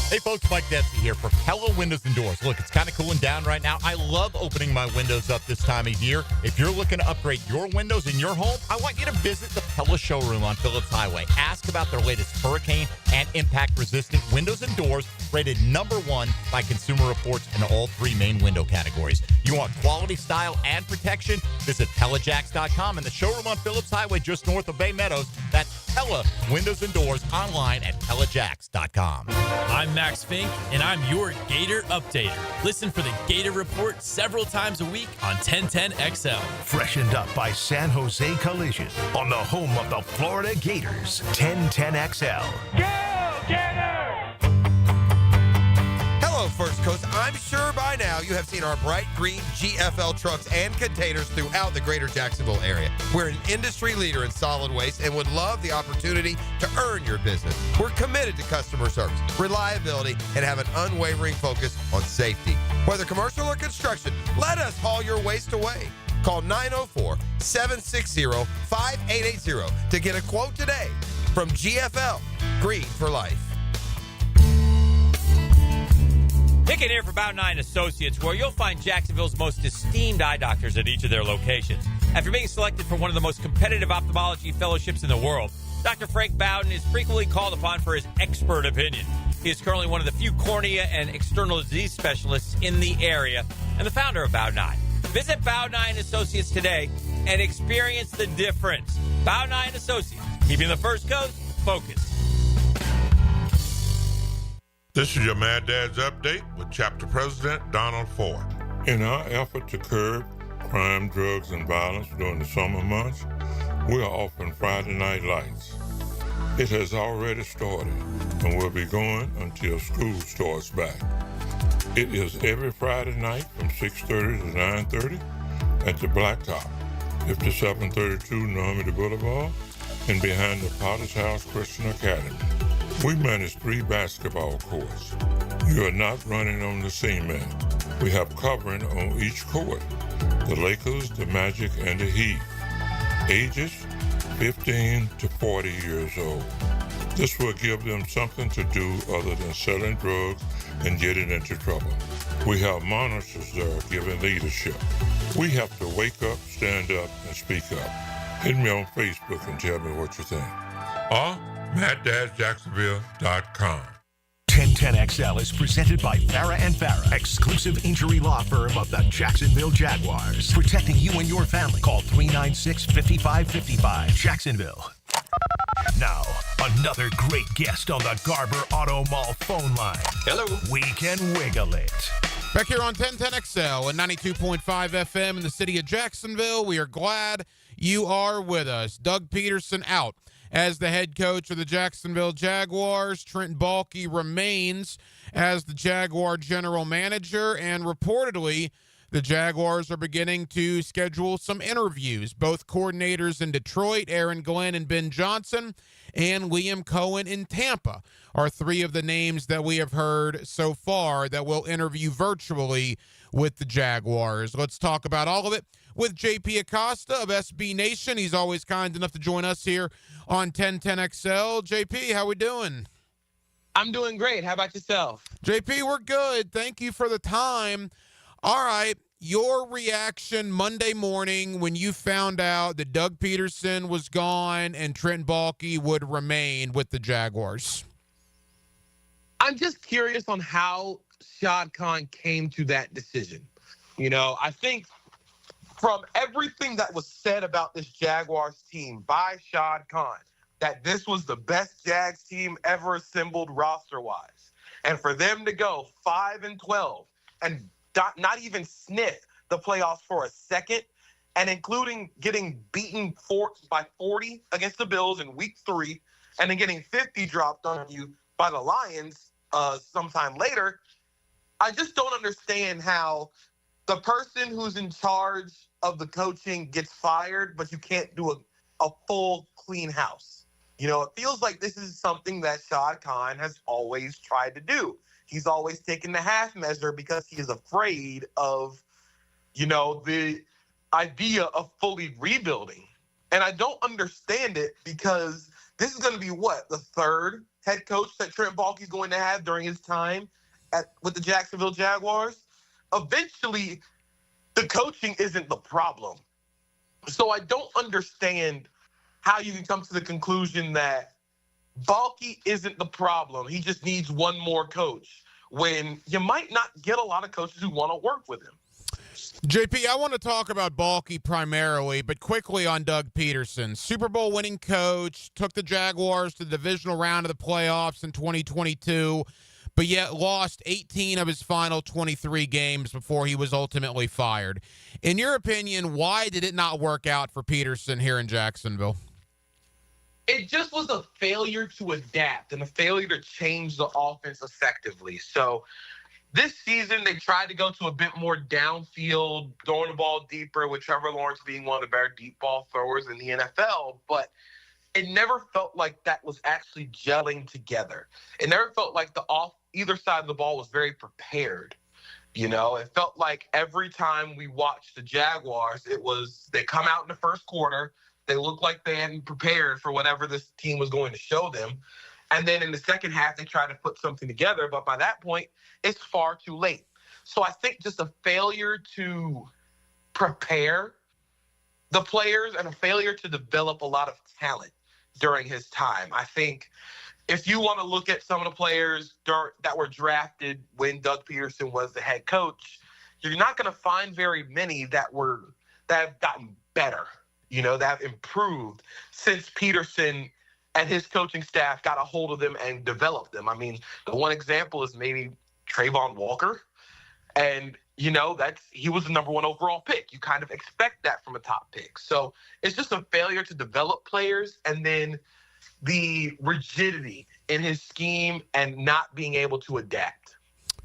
Hey folks, Mike Dempsey here for Pella Windows and Doors. Look, it's kind of cooling down right now. I love opening my windows up this time of year. If you're looking to upgrade your windows in your home, I want you to visit the Pella showroom on Phillips Highway. Ask about their latest hurricane and impact-resistant windows and doors, rated #1 by Consumer Reports in all 3 main window categories. You want quality, style, and protection? Visit PellaJacks.com and the showroom on Phillips Highway just north of Bay Meadows. That's Pella Windows and Doors online at PellaJacks.com. I'm Max Fink, and I'm your Gator updater. Listen for the Gator Report several times a week on 1010XL. Freshened up by San Jose Collision on the home of the Florida Gators. 1010XL. Go Gators! Hello, First Coast. I'm sure by now you have seen our bright green GFL trucks and containers throughout the greater Jacksonville area. We're an industry leader in solid waste and would love the opportunity to earn your business. We're committed to customer service, reliability, and have an unwavering focus on safety. Whether commercial or construction, let us haul your waste away. Call 904-760-5880 to get a quote today from GFL, Green for Life. Picking here for Bound 9 Associates, where you'll find Jacksonville's most esteemed eye doctors at each of their locations. After being selected for one of the most competitive ophthalmology fellowships in the world, Dr. Frank Bowden is frequently called upon for his expert opinion. He is currently one of the few cornea and external disease specialists in the area and the founder of Bound 9. Visit Bound 9 Associates today and experience the difference. Bound 9 Associates, keeping the First Coast focused. This is your Mad Dad's Update with Chapter President Donald Ford. In our effort to curb crime, drugs, and violence during the summer months, we are offering Friday Night Lights. It has already started and will be going until school starts back. It is every Friday night from 6:30 to 9:30 at the Blacktop, 5732 Normandy Boulevard, and behind the Potter's House Christian Academy. We manage 3 basketball courts. You are not running on the cement. We have covering on each court: the Lakers, the Magic, and the Heat. Ages 15 to 40 years old. This will give them something to do other than selling drugs and getting into trouble. We have monitors there giving leadership. We have to wake up, stand up, and speak up. Hit me on Facebook and tell me what you think. Or MattDadJacksonville.com. 1010XL is presented by Farah and Farah, exclusive injury law firm of the Jacksonville Jaguars. Protecting you and your family. Call 396-5555. Jacksonville. Now, another great guest on the Garber Auto Mall phone line. Hello. We can wiggle it. Back here on 1010XL and 92.5 FM in the city of Jacksonville, we are glad you are with us. Doug Peterson out as the head coach of the Jacksonville Jaguars. Trent Baalke remains as the Jaguar general manager, and reportedly the Jaguars are beginning to schedule some interviews. Both coordinators in Detroit, Aaron Glenn and Ben Johnson, and Liam Cohen in Tampa are 3 of the names that we have heard so far that will interview virtually with the Jaguars. Let's talk about all of it with JP Acosta of SB Nation. He's always kind enough to join us here on 1010XL. JP, how we doing? I'm doing great. How about yourself? JP, we're good. Thank you for the time. All right, your reaction Monday morning when you found out that Doug Peterson was gone and Trent Baalke would remain with the Jaguars. I'm just curious on how Shad Khan came to that decision. I think from everything that was said about this Jaguars team by Shad Khan, that this was the best Jags team ever assembled roster-wise. And for them to go 5-12 and not even sniff the playoffs for a second, and including getting beaten by 40 against the Bills in week 3, and then getting 50 dropped on you by the Lions sometime later, I just don't understand how the person who's in charge of the coaching gets fired, but you can't do a full clean house. It feels like this is something that Shad Khan has always tried to do. He's always taken the half measure because he is afraid of, the idea of fully rebuilding. And I don't understand it because this is going to be the third head coach that Trent Baalke's going to have during his time with the Jacksonville Jaguars. Eventually, the coaching isn't the problem. So I don't understand how you can come to the conclusion that Baalke isn't the problem. He just needs one more coach when you might not get a lot of coaches who want to work with him. JP, I want to talk about Baalke primarily, but quickly on Doug Peterson. Super Bowl winning coach, took the Jaguars to the divisional round of the playoffs in 2022, but yet lost 18 of his final 23 games before he was ultimately fired. In your opinion, why did it not work out for Peterson here in Jacksonville? It just was a failure to adapt and a failure to change the offense effectively. So this season, they tried to go to a bit more downfield, throwing the ball deeper, with Trevor Lawrence being one of the better deep ball throwers in the NFL, but it never felt like that was actually gelling together. It never felt like either side of the ball was very prepared. It felt like every time we watched the Jaguars, they come out in the first quarter, they look like they hadn't prepared for whatever this team was going to show them. And then in the second half, they try to put something together. But by that point, it's far too late. So I think just a failure to prepare the players and a failure to develop a lot of talent during his time. I think if you want to look at some of the players that were drafted when Doug Peterson was the head coach, you're not going to find very many that have gotten better, that have improved since Peterson and his coaching staff got a hold of them and developed them. I mean, the one example is maybe Trayvon Walker. And, he was the number 1 overall pick. You kind of expect that from a top pick. So it's just a failure to develop players, and then the rigidity in his scheme and not being able to adapt.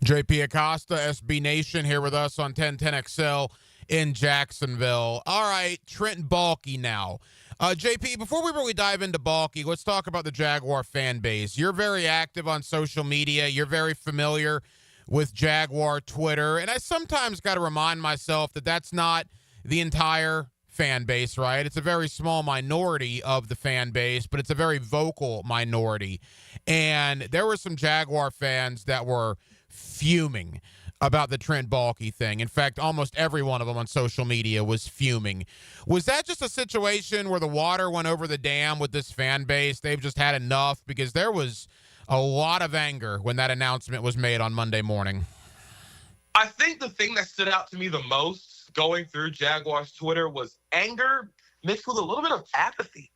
JP Acosta, SB Nation, here with us on 1010XL in Jacksonville. All right, Trent Baalke now. JP, before we really dive into Baalke, let's talk about the Jaguar fan base. You're very active on social media. You're very familiar with Jaguar Twitter. And I sometimes got to remind myself that that's not the entire fan base, right? It's a very small minority of the fan base, but it's a very vocal minority. And there were some Jaguar fans that were fuming about the Trent Baalke thing. In fact, almost every one of them on social media was fuming. Was that just a situation where the water went over the dam with this fan base? They've just had enough? Because there was a lot of anger when that announcement was made on Monday morning. I think the thing that stood out to me the most going through Jaguars Twitter was anger mixed with a little bit of apathy.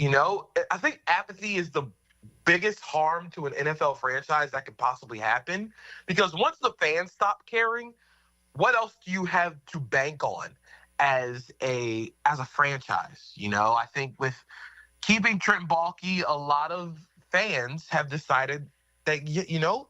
I think apathy is the biggest harm to an NFL franchise that could possibly happen, because once the fans stop caring, what else do you have to bank on as a franchise? I think with keeping Trent Baalke, a lot of fans have decided that,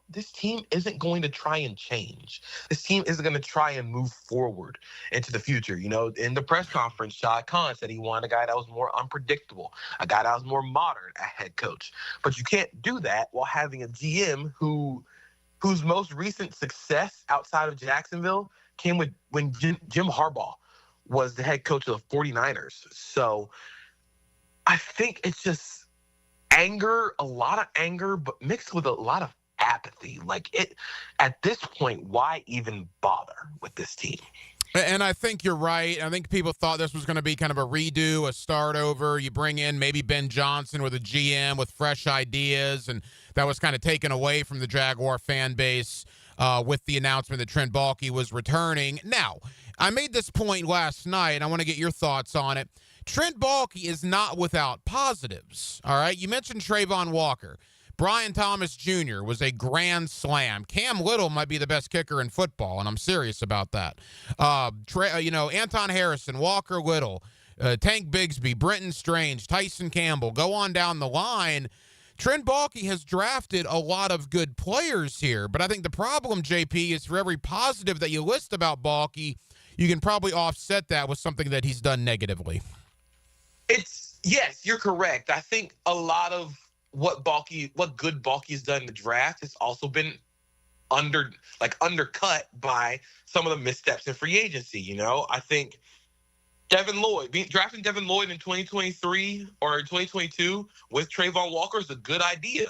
this team isn't going to try and change. This team isn't going to try and move forward into the future. In the press conference, Shad Khan said he wanted a guy that was more unpredictable, a guy that was more modern, a head coach. But you can't do that while having a GM whose most recent success outside of Jacksonville came when Jim Harbaugh was the head coach of the 49ers. So I think it's just anger, a lot of anger, but mixed with a lot of apathy. At this point, why even bother with this team? And I think you're right. I think people thought this was going to be kind of a redo, a start over. You bring in maybe Ben Johnson with a GM with fresh ideas, and that was kind of taken away from the Jaguar fan base with the announcement that Trent Baalke was returning. Now, I made this point last night. I want to get your thoughts on it. Trent Baalke is not without positives, all right? You mentioned Trayvon Walker. Brian Thomas Jr. was a grand slam. Cam Little might be the best kicker in football, and I'm serious about that. Anton Harrison, Walker Little, Tank Bigsby, Brenton Strange, Tyson Campbell, go on down the line. Trent Baalke has drafted a lot of good players here, but I think the problem, JP, is for every positive that you list about Baalke, you can probably offset that with something that he's done negatively. Yes, you're correct. I think a lot of what good Baalke's done in the draft has also been undercut by some of the missteps in free agency. I think drafting Devin Lloyd in 2023 or 2022 with Trayvon Walker is a good idea,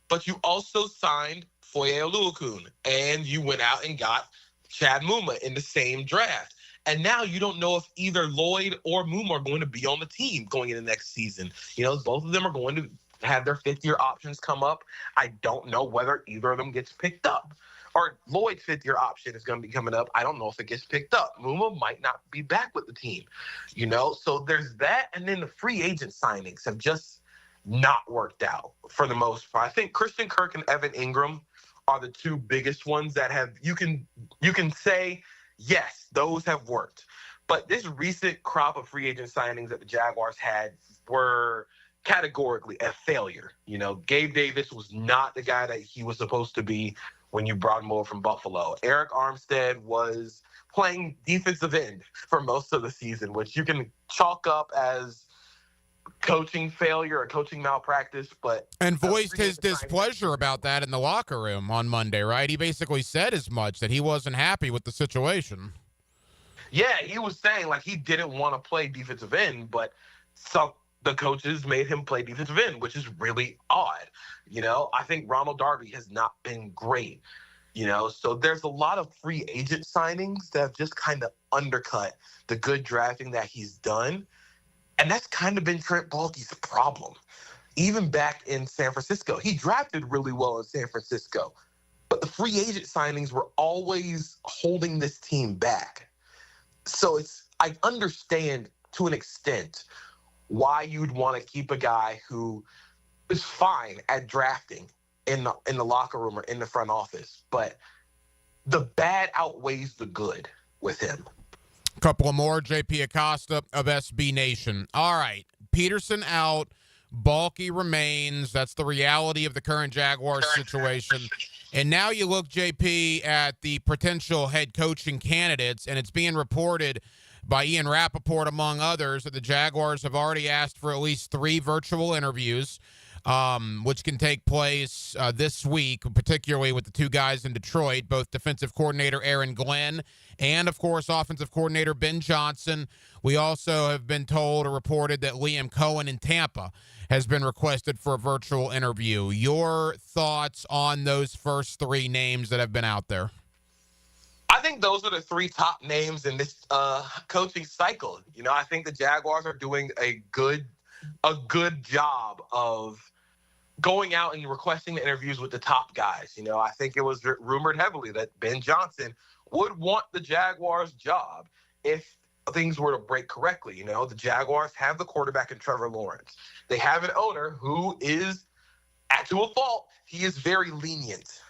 but you also signed Foye Oluokun and you went out and got Chad Muma in the same draft. And now you don't know if either Lloyd or Muma are going to be on the team going into next season. Both of them are going to have their fifth-year options come up. I don't know whether either of them gets picked up. Or Lloyd's fifth-year option is going to be coming up. I don't know if it gets picked up. Muma might not be back with the team. So there's that. And then the free agent signings have just not worked out for the most part. I think Christian Kirk and Evan Ingram are the two biggest ones that have you can say, yes, those have worked. But this recent crop of free agent signings that the Jaguars had were categorically a failure. Gabe Davis was not the guy that he was supposed to be when you brought him over from Buffalo. Eric Armstead was playing defensive end for most of the season, which you can chalk up as coaching failure or coaching malpractice, and voiced his displeasure about that in the locker room on Monday, right? He basically said as much, that he wasn't happy with the situation. Yeah, he was saying he didn't want to play defensive end, but the coaches made him play defensive end, which is really odd. I think Ronald Darby has not been great. So there's a lot of free agent signings that have just kind of undercut the good drafting that he's done. And that's kind of been Trent Baalke's problem. Even back in San Francisco, he drafted really well in San Francisco, but the free agent signings were always holding this team back. So I understand to an extent why you'd want to keep a guy who is fine at drafting in the locker room or in the front office, but the bad outweighs the good with him. Couple of more. JP Acosta of SB Nation. All right. Peterson out. Baalke remains. That's the reality of the current Jaguars situation. And now you look, JP, at the potential head coaching candidates, and it's being reported by Ian Rappaport, among others, that the Jaguars have already asked for at least 3 virtual interviews, which can take place this week, particularly with the 2 guys in Detroit, both defensive coordinator Aaron Glenn and, of course, offensive coordinator Ben Johnson. We also have been told or reported that Liam Cohen in Tampa has been requested for a virtual interview. Your thoughts on those first 3 names that have been out there? I think those are the 3 top names in this coaching cycle. I think the Jaguars are doing a good job of going out and requesting the interviews with the top guys. I think it was rumored heavily that Ben Johnson would want the Jaguars' job if things were to break correctly. The Jaguars have the quarterback in Trevor Lawrence. They have an owner who is, to a fault, he is very lenient.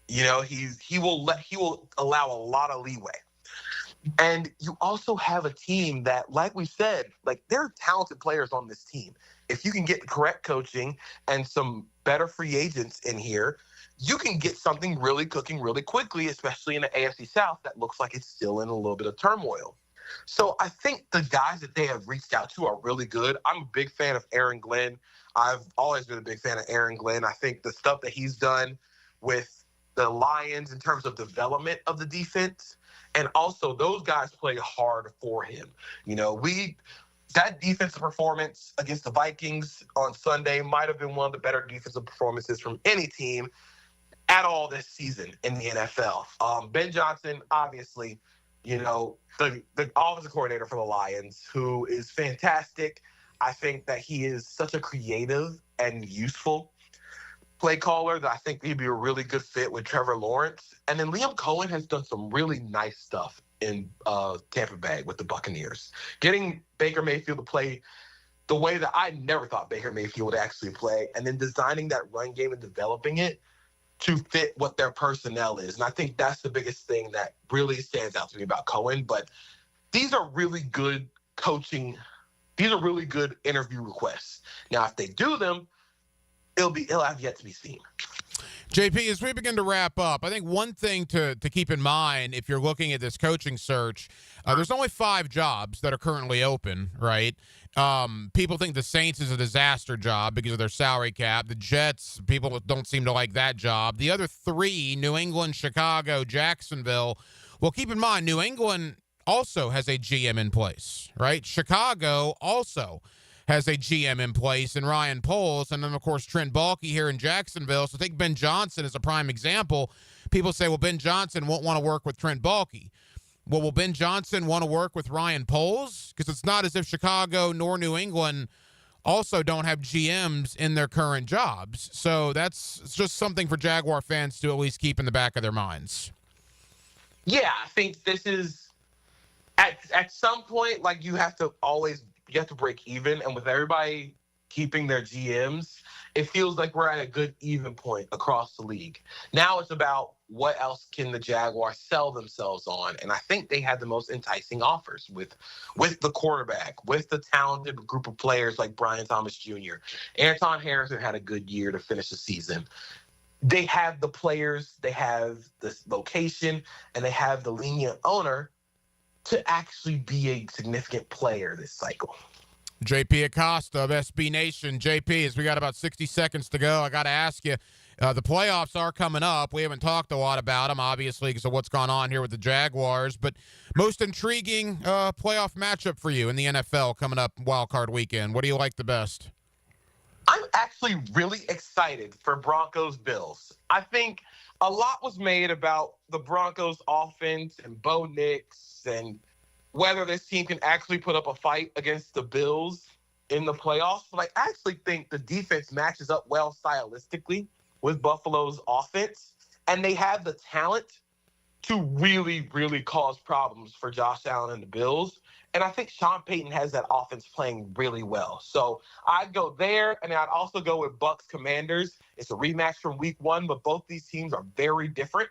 He will allow a lot of leeway. And you also have a team that, like we said, there are talented players on this team. If you can get the correct coaching and some better free agents in here, you can get something really cooking really quickly, especially in the AFC South that looks like it's still in a little bit of turmoil. So I think the guys that they have reached out to are really good. I'm a big fan of Aaron Glenn. I've always been a big fan of Aaron Glenn. I think the stuff that he's done with the Lions in terms of development of the defense, and also those guys play hard for him. That defensive performance against the Vikings on Sunday might have been one of the better defensive performances from any team at all this season in the NFL. Ben Johnson, obviously, the offensive coordinator for the Lions, who is fantastic. I think that he is such a creative and useful play caller that I think he'd be a really good fit with Trevor Lawrence. And then Liam Cohen has done some really nice stuff in Tampa Bay with the Buccaneers. Getting Baker Mayfield to play the way that I never thought Baker Mayfield would actually play, and then designing that run game and developing it to fit what their personnel is. And I think that's the biggest thing that really stands out to me about Cohen. But these are really good coaching. These are really good interview requests. Now, if they do them, it'll have yet to be seen. JP, as we begin to wrap up, I think one thing to keep in mind if you're looking at this coaching search, there's only 5 jobs that are currently open, right? People think the Saints is a disaster job because of their salary cap. The Jets, people don't seem to like that job. The other 3, New England, Chicago, Jacksonville. Well, keep in mind, New England also has a GM in place, right? Chicago also has a GM in place in Ryan Poles, and then, of course, Trent Baalke here in Jacksonville. So take Ben Johnson as a prime example. People say, well, Ben Johnson won't want to work with Trent Baalke. Well, will Ben Johnson want to work with Ryan Poles? Because it's not as if Chicago nor New England also don't have GMs in their current jobs. So that's just something for Jaguar fans to at least keep in the back of their minds. Yeah, I think this is at some point, like, you have to break even, and with everybody keeping their GMs, it feels like we're at a good even point across the league. Now it's about what else can the Jaguars sell themselves on, and I think they had the most enticing offers with the quarterback, with the talented group of players like Brian Thomas Jr. Anton Harrison had a good year to finish the season. They have the players, they have the location, and they have the lenient owner to actually be a significant player this cycle. JP Acosta of SB Nation. JP, as we got about 60 seconds to go, I got to ask you, the playoffs are coming up. We haven't talked a lot about them, obviously, because of what's gone on here with the Jaguars. But most intriguing playoff matchup for you in the NFL coming up Wild Card Weekend. What do you like the best? I'm actually really excited for Broncos-Bills. I think a lot was made about the Broncos offense and Bo Nix and whether this team can actually put up a fight against the Bills in the playoffs. But I actually think the defense matches up well stylistically with Buffalo's offense, and they have the talent to really, really cause problems for Josh Allen and the Bills. And I think Sean Payton has that offense playing really well. So I'd go there, and I'd also go with Bucs Commanders. It's a rematch from week 1, but both these teams are very different.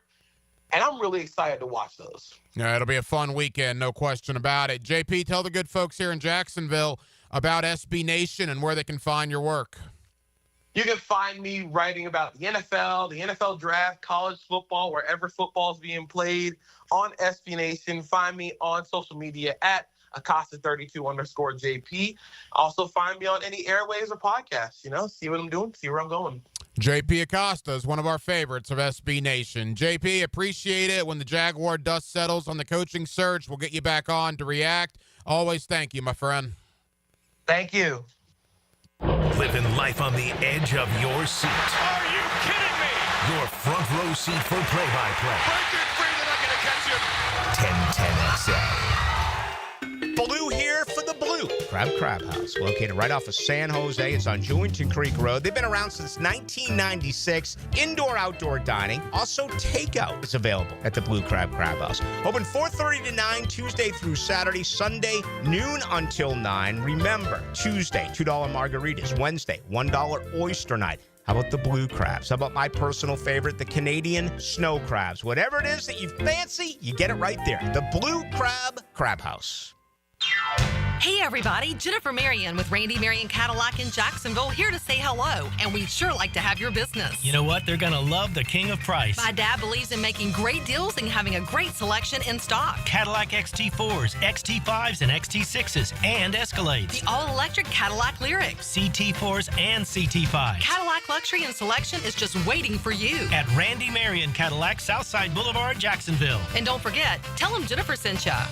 And I'm really excited to watch those. Yeah, it'll be a fun weekend, no question about it. JP, tell the good folks here in Jacksonville about SB Nation and where they can find your work. You can find me writing about the NFL draft, college football, wherever football is being played on SB Nation. Find me on social media at Acosta32_JP. Also find me on any airwaves or podcasts, see what I'm doing, see where I'm going. JP Acosta is one of our favorites of SB Nation. JP, appreciate it. When the Jaguar dust settles on the coaching search, we'll get you back on to react. Always thank you, my friend. Thank you. Living life on the edge of your seat. Are you kidding me? Your front row seat for play-by-play. Break it free, they're not going to catch you. 1010XL. Blue here for the Blue Crab House, located right off of San Jose. It's on Jewington Creek Road. They've been around since 1996. Indoor-outdoor dining. Also, takeout is available at the Blue Crab House. Open 4:30 to 9, Tuesday through Saturday. Sunday, noon until 9. Remember, Tuesday, $2 margaritas. Wednesday, $1 oyster night. How about the blue crabs? How about my personal favorite, the Canadian snow crabs? Whatever it is that you fancy, you get it right there. The Blue Crab House. Hey everybody, Jennifer Marion with Randy Marion Cadillac in Jacksonville here to say hello, and we'd sure like to have your business. You know what? They're going to love the king of price. My dad believes in making great deals and having a great selection in stock. Cadillac XT4s, XT5s, and XT6s, and Escalades. The all-electric Cadillac Lyriq. CT4s and CT5s. Cadillac luxury and selection is just waiting for you. At Randy Marion Cadillac, Southside Boulevard, Jacksonville. And don't forget, tell them Jennifer sent ya.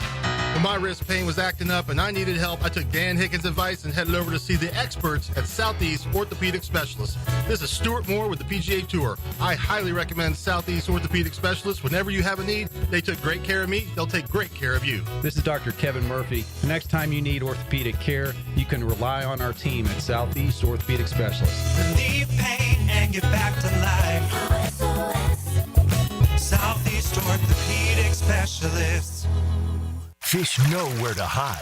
When my wrist pain was acting up and I needed help, I took Dan Hickens' advice and headed over to see the experts at Southeast Orthopedic Specialists. This is Stuart Moore with the PGA Tour. I highly recommend Southeast Orthopedic Specialists. Whenever you have a need, they took great care of me. They'll take great care of you. This is Dr. Kevin Murphy. The next time you need orthopedic care, you can rely on our team at Southeast Orthopedic Specialists. Relieve pain and get back to life. Southeast Orthopedic Specialists. Fish know where to hide.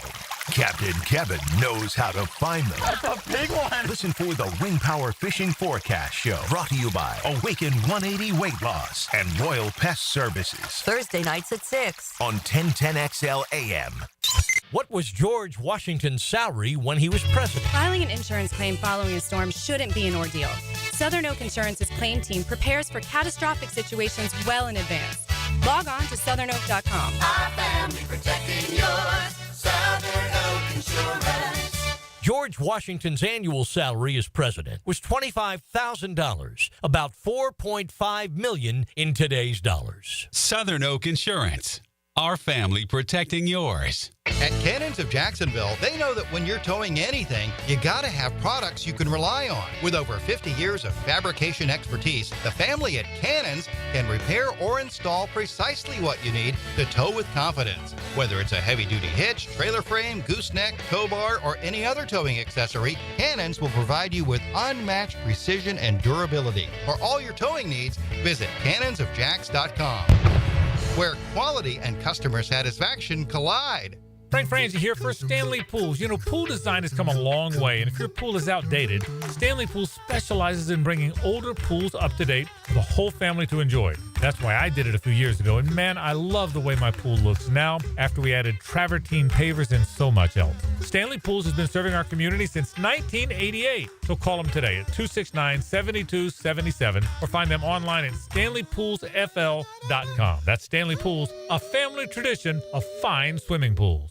Captain Kevin knows how to find them. That's a big one. Listen for the Wing Power Fishing Forecast Show, brought to you by Awaken 180 Weight Loss and Royal Pest Services. Thursday nights at 6 on 1010XL AM. What was George Washington's salary when he was president? Filing an insurance claim following a storm shouldn't be an ordeal. Southern Oak Insurance's claim team prepares for catastrophic situations well in advance. Log on to southernoak.com. Our family protecting yours. Southern Oak Insurance. George Washington's annual salary as president was $25,000, about $4.5 million in today's dollars. Southern Oak Insurance. Our family protecting yours. At Cannons of Jacksonville, they know that when you're towing anything, you gotta have products you can rely on. With over 50 years of fabrication expertise, the family at Cannons can repair or install precisely what you need to tow with confidence. Whether it's a heavy-duty hitch, trailer frame, gooseneck, tow bar, or any other towing accessory, Cannons will provide you with unmatched precision and durability. For all your towing needs, visit cannonsofjacks.com, where quality and customer satisfaction collide. Frank Franzi here for Stanley Pools. You know, pool design has come a long way, and if your pool is outdated, Stanley Pools specializes in bringing older pools up to date for the whole family to enjoy. That's why I did it a few years ago, and man, I love the way my pool looks now after we added travertine pavers and so much else. Stanley Pools has been serving our community since 1988, so call them today at 269-7277 or find them online at stanleypoolsfl.com. That's Stanley Pools, a family tradition of fine swimming pools.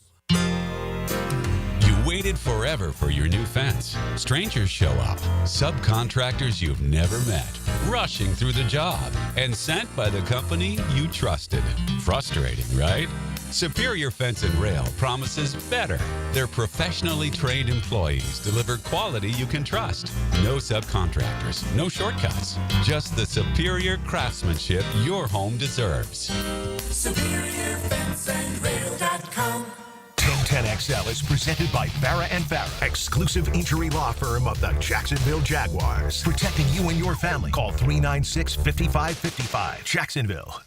Waited forever for your new fence. Strangers show up, subcontractors you've never met, rushing through the job, and sent by the company you trusted. Frustrating, right? Superior Fence and Rail promises better. Their professionally trained employees deliver quality you can trust. No subcontractors, no shortcuts, just the superior craftsmanship your home deserves. SuperiorFenceandRail.com. 1010XL is presented by Farah & Farah, exclusive injury law firm of the Jacksonville Jaguars. Protecting you and your family. Call 396-5555. Jacksonville.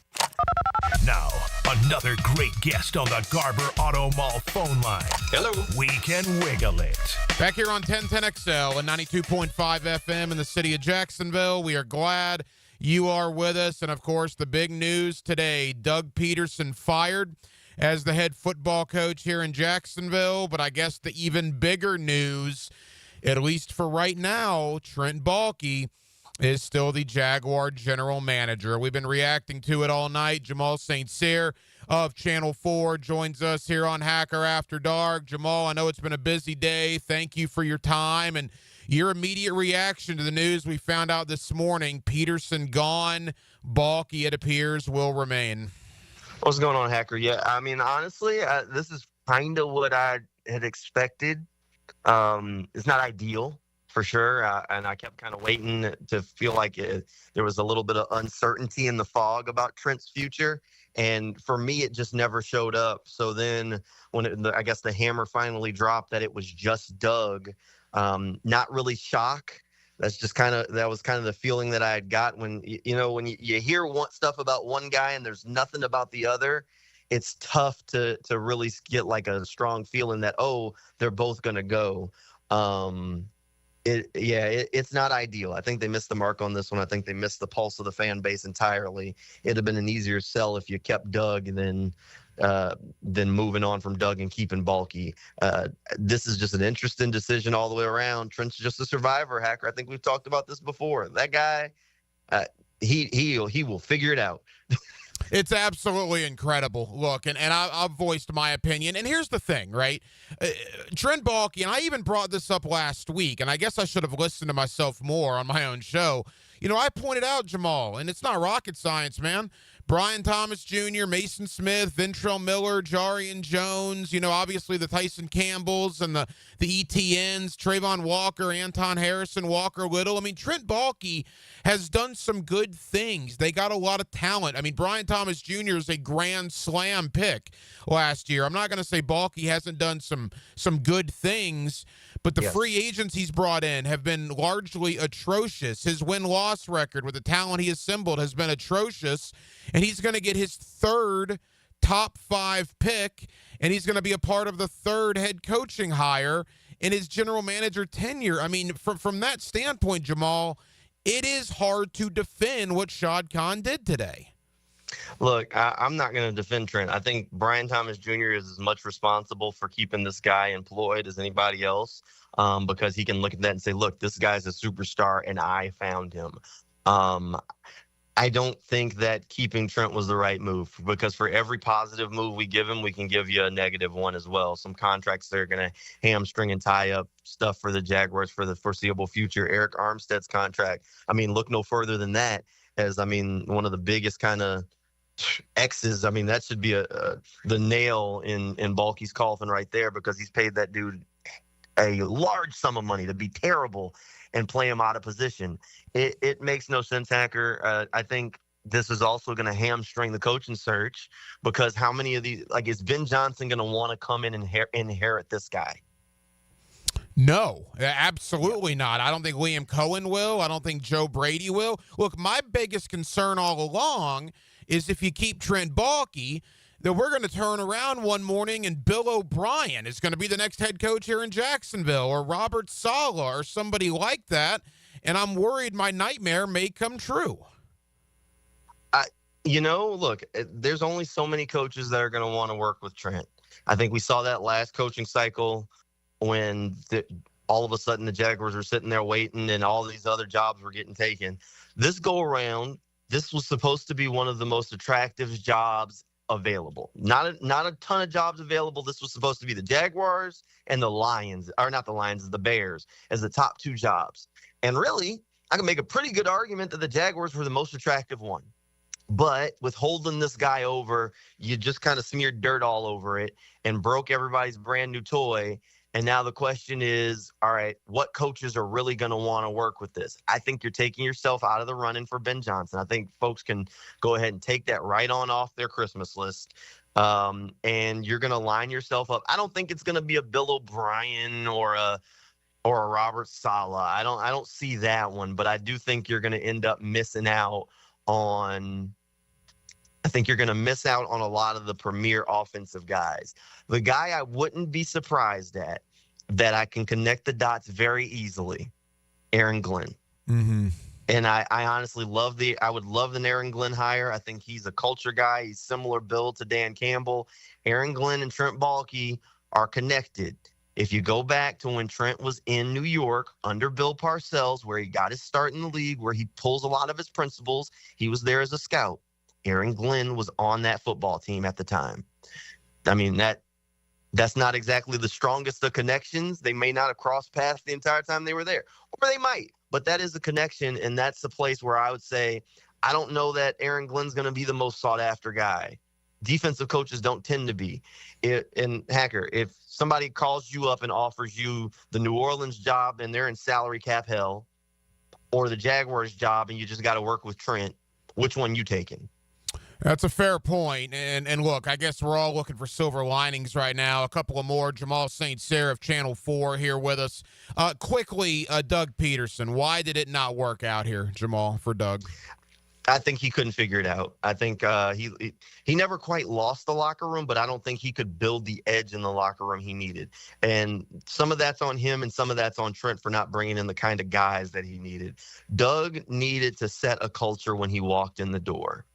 Now, another great guest on the Garber Auto Mall phone line. Hello. We can wiggle it. Back here on 1010XL and 92.5 FM in the city of Jacksonville. We are glad you are with us. And, of course, the big news today, Doug Peterson fired as the head football coach here in Jacksonville. But I guess the even bigger news, at least for right now, Trent Baalke is still the Jaguar general manager. We've been reacting to it all night. Jamal St. Cyr of Channel 4 joins us here on Hacker After Dark. Jamal, I know it's been a busy day. Thank you for your time and your immediate reaction to the news we found out this morning. Peterson gone. Baalke, it appears, will remain. What's going on, Hacker? Yeah, I mean, honestly, this is kind of what I had expected. It's not ideal, for sure, and I kept kind of waiting to feel like there was a little bit of uncertainty in the fog about Trent's future, and for me, it just never showed up. So then when I guess the hammer finally dropped that it was just Doug, not really shock. That was kind of the feeling that I had got when you hear stuff about one guy and there's nothing about the other. It's tough to really get like a strong feeling that, they're both going to go. It's not ideal. I think they missed the mark on this one. I think they missed the pulse of the fan base entirely. It'd have been an easier sell if you kept Doug than moving on from Doug and keeping Baalke. This is just an interesting decision all the way around. Trent's just a survivor, Hacker. I think we've talked about this before. That guy, he will figure it out. It's absolutely incredible. Look, and I've voiced my opinion. And here's the thing, right? Trent Baalke, and I even brought this up last week, and I guess I should have listened to myself more on my own show. I pointed out, Jamal, and it's not rocket science, man. Brian Thomas Jr., Mason Smith, Ventrell Miller, Jarian Jones, obviously the Tyson Campbells and the ETNs, Trayvon Walker, Anton Harrison, Walker Little. I mean, Trent Baalke has done some good things. They got a lot of talent. I mean, Brian Thomas Jr. is a grand slam pick last year. I'm not going to say Baalke hasn't done some good things, but the free agents he's brought in have been largely atrocious. His win-loss record with the talent he assembled has been atrocious, and he's going to get his third top 5 pick, and he's going to be a part of the third head coaching hire in his general manager tenure. I mean, from that standpoint, Jamal, it is hard to defend what Shad Khan did today. Look, I'm not going to defend Trent. I think Brian Thomas Jr. is as much responsible for keeping this guy employed as anybody else, because he can look at that and say, look, this guy's a superstar and I found him. I don't think that keeping Trent was the right move, because for every positive move we give him, we can give you a negative one as well. Some contracts that are going to hamstring and tie up stuff for the Jaguars for the foreseeable future. Eric Armstead's contract, I mean, look no further than that as, one of the biggest kind of X's. I mean, that should be the nail in Baalke's coffin right there, because he's paid that dude a large sum of money to be terrible and play him out of position. It makes no sense, Hacker. I think this is also going to hamstring the coaching search, because how many of these, is Ben Johnson going to want to come in and inherit this guy? No, absolutely not. I don't think Liam Cohen will. I don't think Joe Brady will. Look, my biggest concern all along is if you keep Trent Baalke, that we're going to turn around one morning and Bill O'Brien is going to be the next head coach here in Jacksonville, or Robert Saleh or somebody like that, and I'm worried my nightmare may come true. Look, there's only so many coaches that are going to want to work with Trent. I think we saw that last coaching cycle when all of a sudden the Jaguars were sitting there waiting and all these other jobs were getting taken. This go around, this was supposed to be one of the most attractive jobs available. Not a ton of jobs available. This was supposed to be the Jaguars and the Lions, or not the Lions, the Bears, as the top 2 jobs. And really, I can make a pretty good argument that the Jaguars were the most attractive one. But with holding this guy over, you just kind of smeared dirt all over it and broke everybody's brand new toy. And now the question is, all right, what coaches are really going to want to work with this? I think you're taking yourself out of the running for Ben Johnson. I think folks can go ahead and take that right on off their Christmas list. And you're going to line yourself up. I don't think it's going to be a Bill O'Brien or a Robert Saleh. I don't see that one, but I do think you're going to end up missing out on a lot of the premier offensive guys. The guy I wouldn't be surprised at, that I can connect the dots very easily, Aaron Glenn. Mm-hmm. And I honestly I would love an Aaron Glenn hire. I think he's a culture guy. He's similar build to Dan Campbell. Aaron Glenn and Trent Baalke are connected. If you go back to when Trent was in New York under Bill Parcells, where he got his start in the league, where he pulls a lot of his principles, he was there as a scout. Aaron Glenn was on that football team at the time. I mean, that's not exactly the strongest of connections. They may not have crossed paths the entire time they were there, or they might, but that is a connection, and that's the place where I would say I don't know that Aaron Glenn's going to be the most sought-after guy. Defensive coaches don't tend to be. And Hacker, if somebody calls you up and offers you the New Orleans job and they're in salary cap hell, or the Jaguars job and you just got to work with Trent, which one you taking? That's a fair point. And look, I guess we're all looking for silver linings right now. A couple of more. Jamal St. Cyr of Channel 4 here with us. Quickly, Doug Peterson, why did it not work out here, Jamal, for Doug? I think he couldn't figure it out. I think he never quite lost the locker room, but I don't think he could build the edge in the locker room he needed. And some of that's on him and some of that's on Trent for not bringing in the kind of guys that he needed. Doug needed to set a culture when he walked in the door.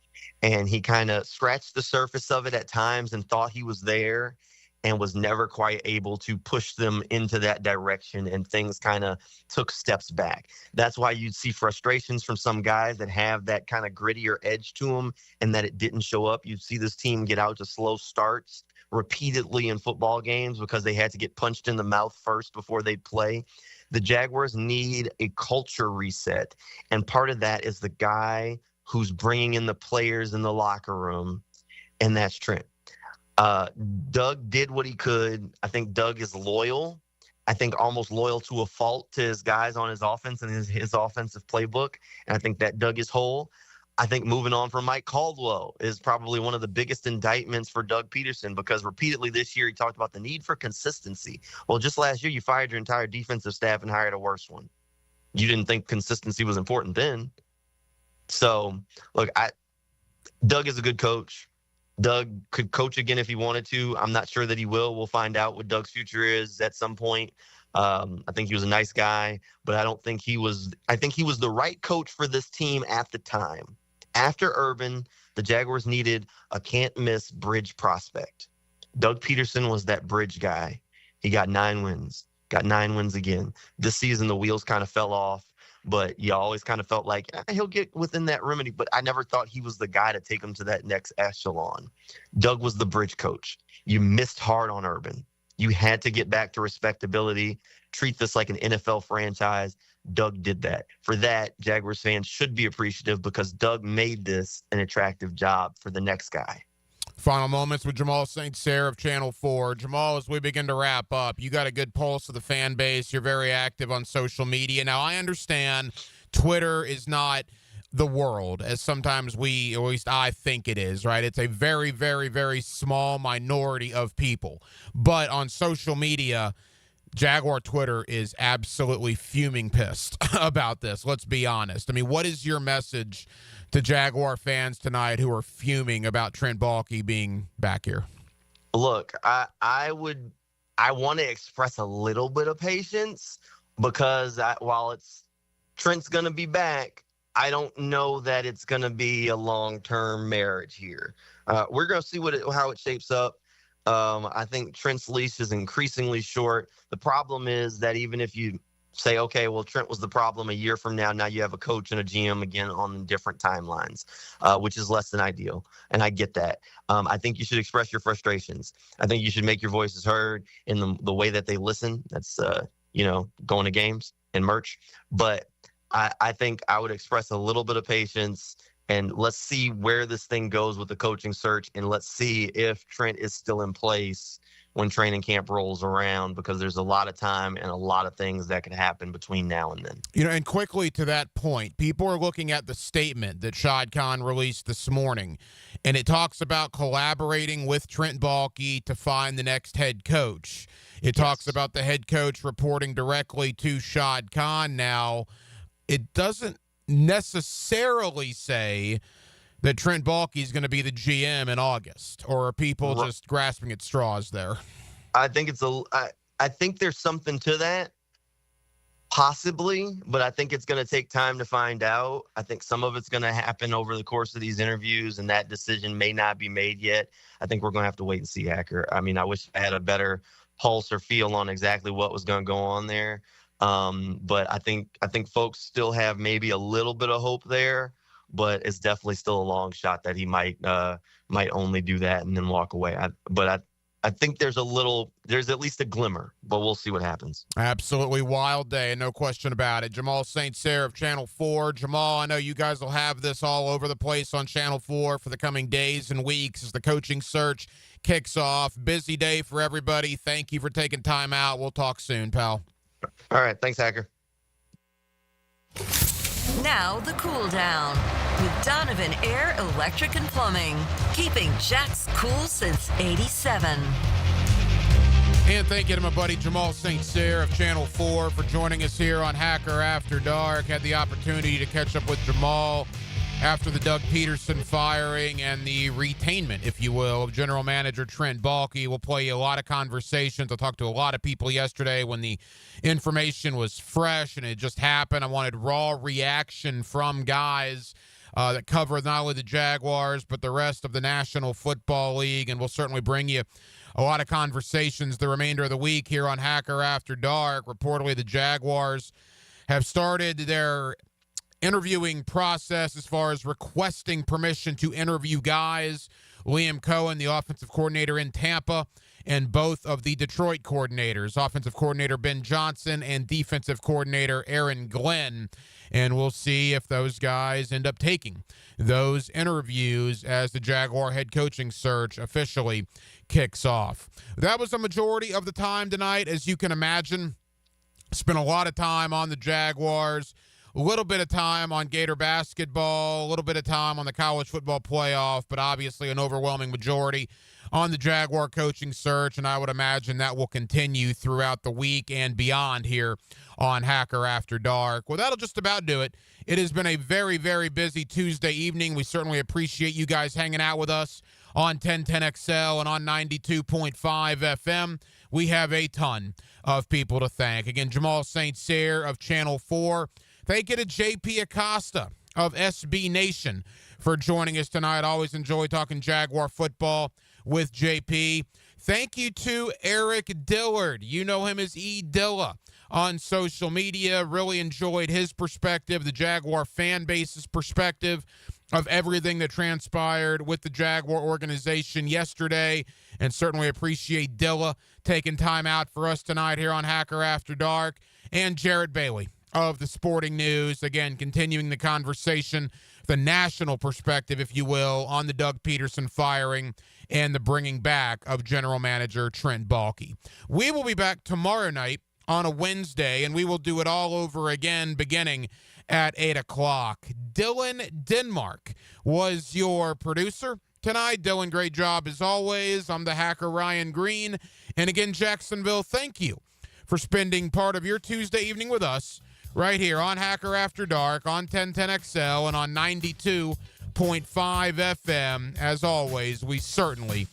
And he kind of scratched the surface of it at times and thought he was there and was never quite able to push them into that direction, and things kind of took steps back. That's why you'd see frustrations from some guys that have that kind of grittier edge to them and that it didn't show up. You'd see this team get out to slow starts repeatedly in football games because they had to get punched in the mouth first before they'd play. The Jaguars need a culture reset, and part of that is the guy who's bringing in the players in the locker room, and that's Trent. Doug did what he could. I think Doug is loyal. I think almost loyal to a fault to his guys on his offense and his offensive playbook. And I think that Doug is whole. I think moving on from Mike Caldwell is probably one of the biggest indictments for Doug Peterson, because repeatedly this year he talked about the need for consistency. Well, just last year you fired your entire defensive staff and hired a worse one. You didn't think consistency was important then. So, look, Doug is a good coach. Doug could coach again if he wanted to. I'm not sure that he will. We'll find out what Doug's future is at some point. I think he was a nice guy, but I think he was the right coach for this team at the time. After Urban, the Jaguars needed a can't-miss bridge prospect. Doug Peterson was that bridge guy. He got 9 wins, got 9 wins again. This season, the wheels kind of fell off, but you always kind of felt like he'll get within that remedy, but I never thought he was the guy to take him to that next echelon. Doug was the bridge coach. You missed hard on Urban. You had to get back to respectability, treat this like an NFL franchise. Doug did that. For that, Jaguars fans should be appreciative, because Doug made this an attractive job for the next guy. Final moments with Jamal St. Cyr of Channel 4. Jamal, as we begin to wrap up, you got a good pulse of the fan base. You're very active on social media. Now, I understand Twitter is not the world, as sometimes at least I think it is, right? It's a very, very, very small minority of people. But on social media, Jaguar Twitter is absolutely fuming pissed about this. Let's be honest. I mean, what is your message to Jaguar fans tonight who are fuming about Trent Baalke being back here? Look, I want to express a little bit of patience, because while Trent's going to be back, I don't know that it's going to be a long-term marriage here. We're going to see how it shapes up. I think Trent's leash is increasingly short. The problem is that even if you say, okay, well, Trent was the problem a year from now you have a coach and a GM again on different timelines, which is less than ideal. And I get that. I think you should express your frustrations. I think you should make your voices heard in the way that they listen. That's, going to games and merch. But I think I would express a little bit of patience, and let's see where this thing goes with the coaching search, and let's see if Trent is still in place when training camp rolls around, because there's a lot of time and a lot of things that could happen between now and then. And quickly to that point, people are looking at the statement that Shad Khan released this morning, and it talks about collaborating with Trent Baalke to find the next head coach. It talks about the head coach reporting directly to Shad Khan. Now, it doesn't necessarily say that Trent Baalke is going to be the GM in August, or are people just grasping at straws there? I think I think there's something to that, possibly, but I think it's going to take time to find out. I think some of it's going to happen over the course of these interviews, and that decision may not be made yet. I think we're going to have to wait and see, Hacker. I mean, I wish I had a better pulse or feel on exactly what was going to go on there. But I think folks still have maybe a little bit of hope there, but it's definitely still a long shot that he might only do that and then walk away. I think there's at least a glimmer, but we'll see what happens. Absolutely wild day, no question about it. Jamal St. Cyr of Channel 4. Jamal, I know you guys will have this all over the place on Channel 4 for the coming days and weeks as the coaching search kicks off. Busy day for everybody. Thank you for taking time out. We'll talk soon, pal. All right. Thanks, Hacker. Now the cool down with Donovan Air Electric and Plumbing, keeping Jack's cool since '87. And thank you to my buddy Jamal St. Cyr of Channel 4 for joining us here on Hacker After Dark. Had the opportunity to catch up with Jamal after the Doug Peterson firing and the retainment, if you will, of General Manager Trent Baalke. We'll play you a lot of conversations. I talked to a lot of people yesterday when the information was fresh and it just happened. I wanted raw reaction from guys that cover not only the Jaguars but the rest of the National Football League, and we'll certainly bring you a lot of conversations the remainder of the week here on Hacker After Dark. Reportedly, the Jaguars have started their interviewing process as far as requesting permission to interview guys. Liam Cohen, the offensive coordinator in Tampa, and both of the Detroit coordinators, offensive coordinator Ben Johnson and defensive coordinator Aaron Glenn. And we'll see if those guys end up taking those interviews as the Jaguar head coaching search officially kicks off. That was the majority of the time tonight, as you can imagine. Spent a lot of time on the Jaguars, a little bit of time on Gator basketball, a little bit of time on the college football playoff, but obviously an overwhelming majority on the Jaguar coaching search, and I would imagine that will continue throughout the week and beyond here on Hacker After Dark. Well, that'll just about do it. It has been a very, very busy Tuesday evening. We certainly appreciate you guys hanging out with us on 1010XL and on 92.5 FM. We have a ton of people to thank. Again, Jamal St. Cyr of Channel 4. Thank you to JP Acosta of SB Nation for joining us tonight. Always enjoy talking Jaguar football with JP. Thank you to Eric Dillard. You know him as E. Dilla on social media. Really enjoyed his perspective, the Jaguar fan base's perspective of everything that transpired with the Jaguar organization yesterday, and certainly appreciate Dilla taking time out for us tonight here on Hacker After Dark. And Jarrett Bailey of the Sporting News, again, continuing the conversation, the national perspective, if you will, on the Doug Peterson firing and the bringing back of general manager Trent Baalke. We will be back tomorrow night on a Wednesday, and we will do it all over again beginning at 8 o'clock. Dylan Denmark was your producer tonight. Dylan, great job as always. I'm the hacker Ryan Green. And again, Jacksonville, thank you for spending part of your Tuesday evening with us right here on Hacker After Dark on 1010XL and on 92.5 FM. As always, we certainly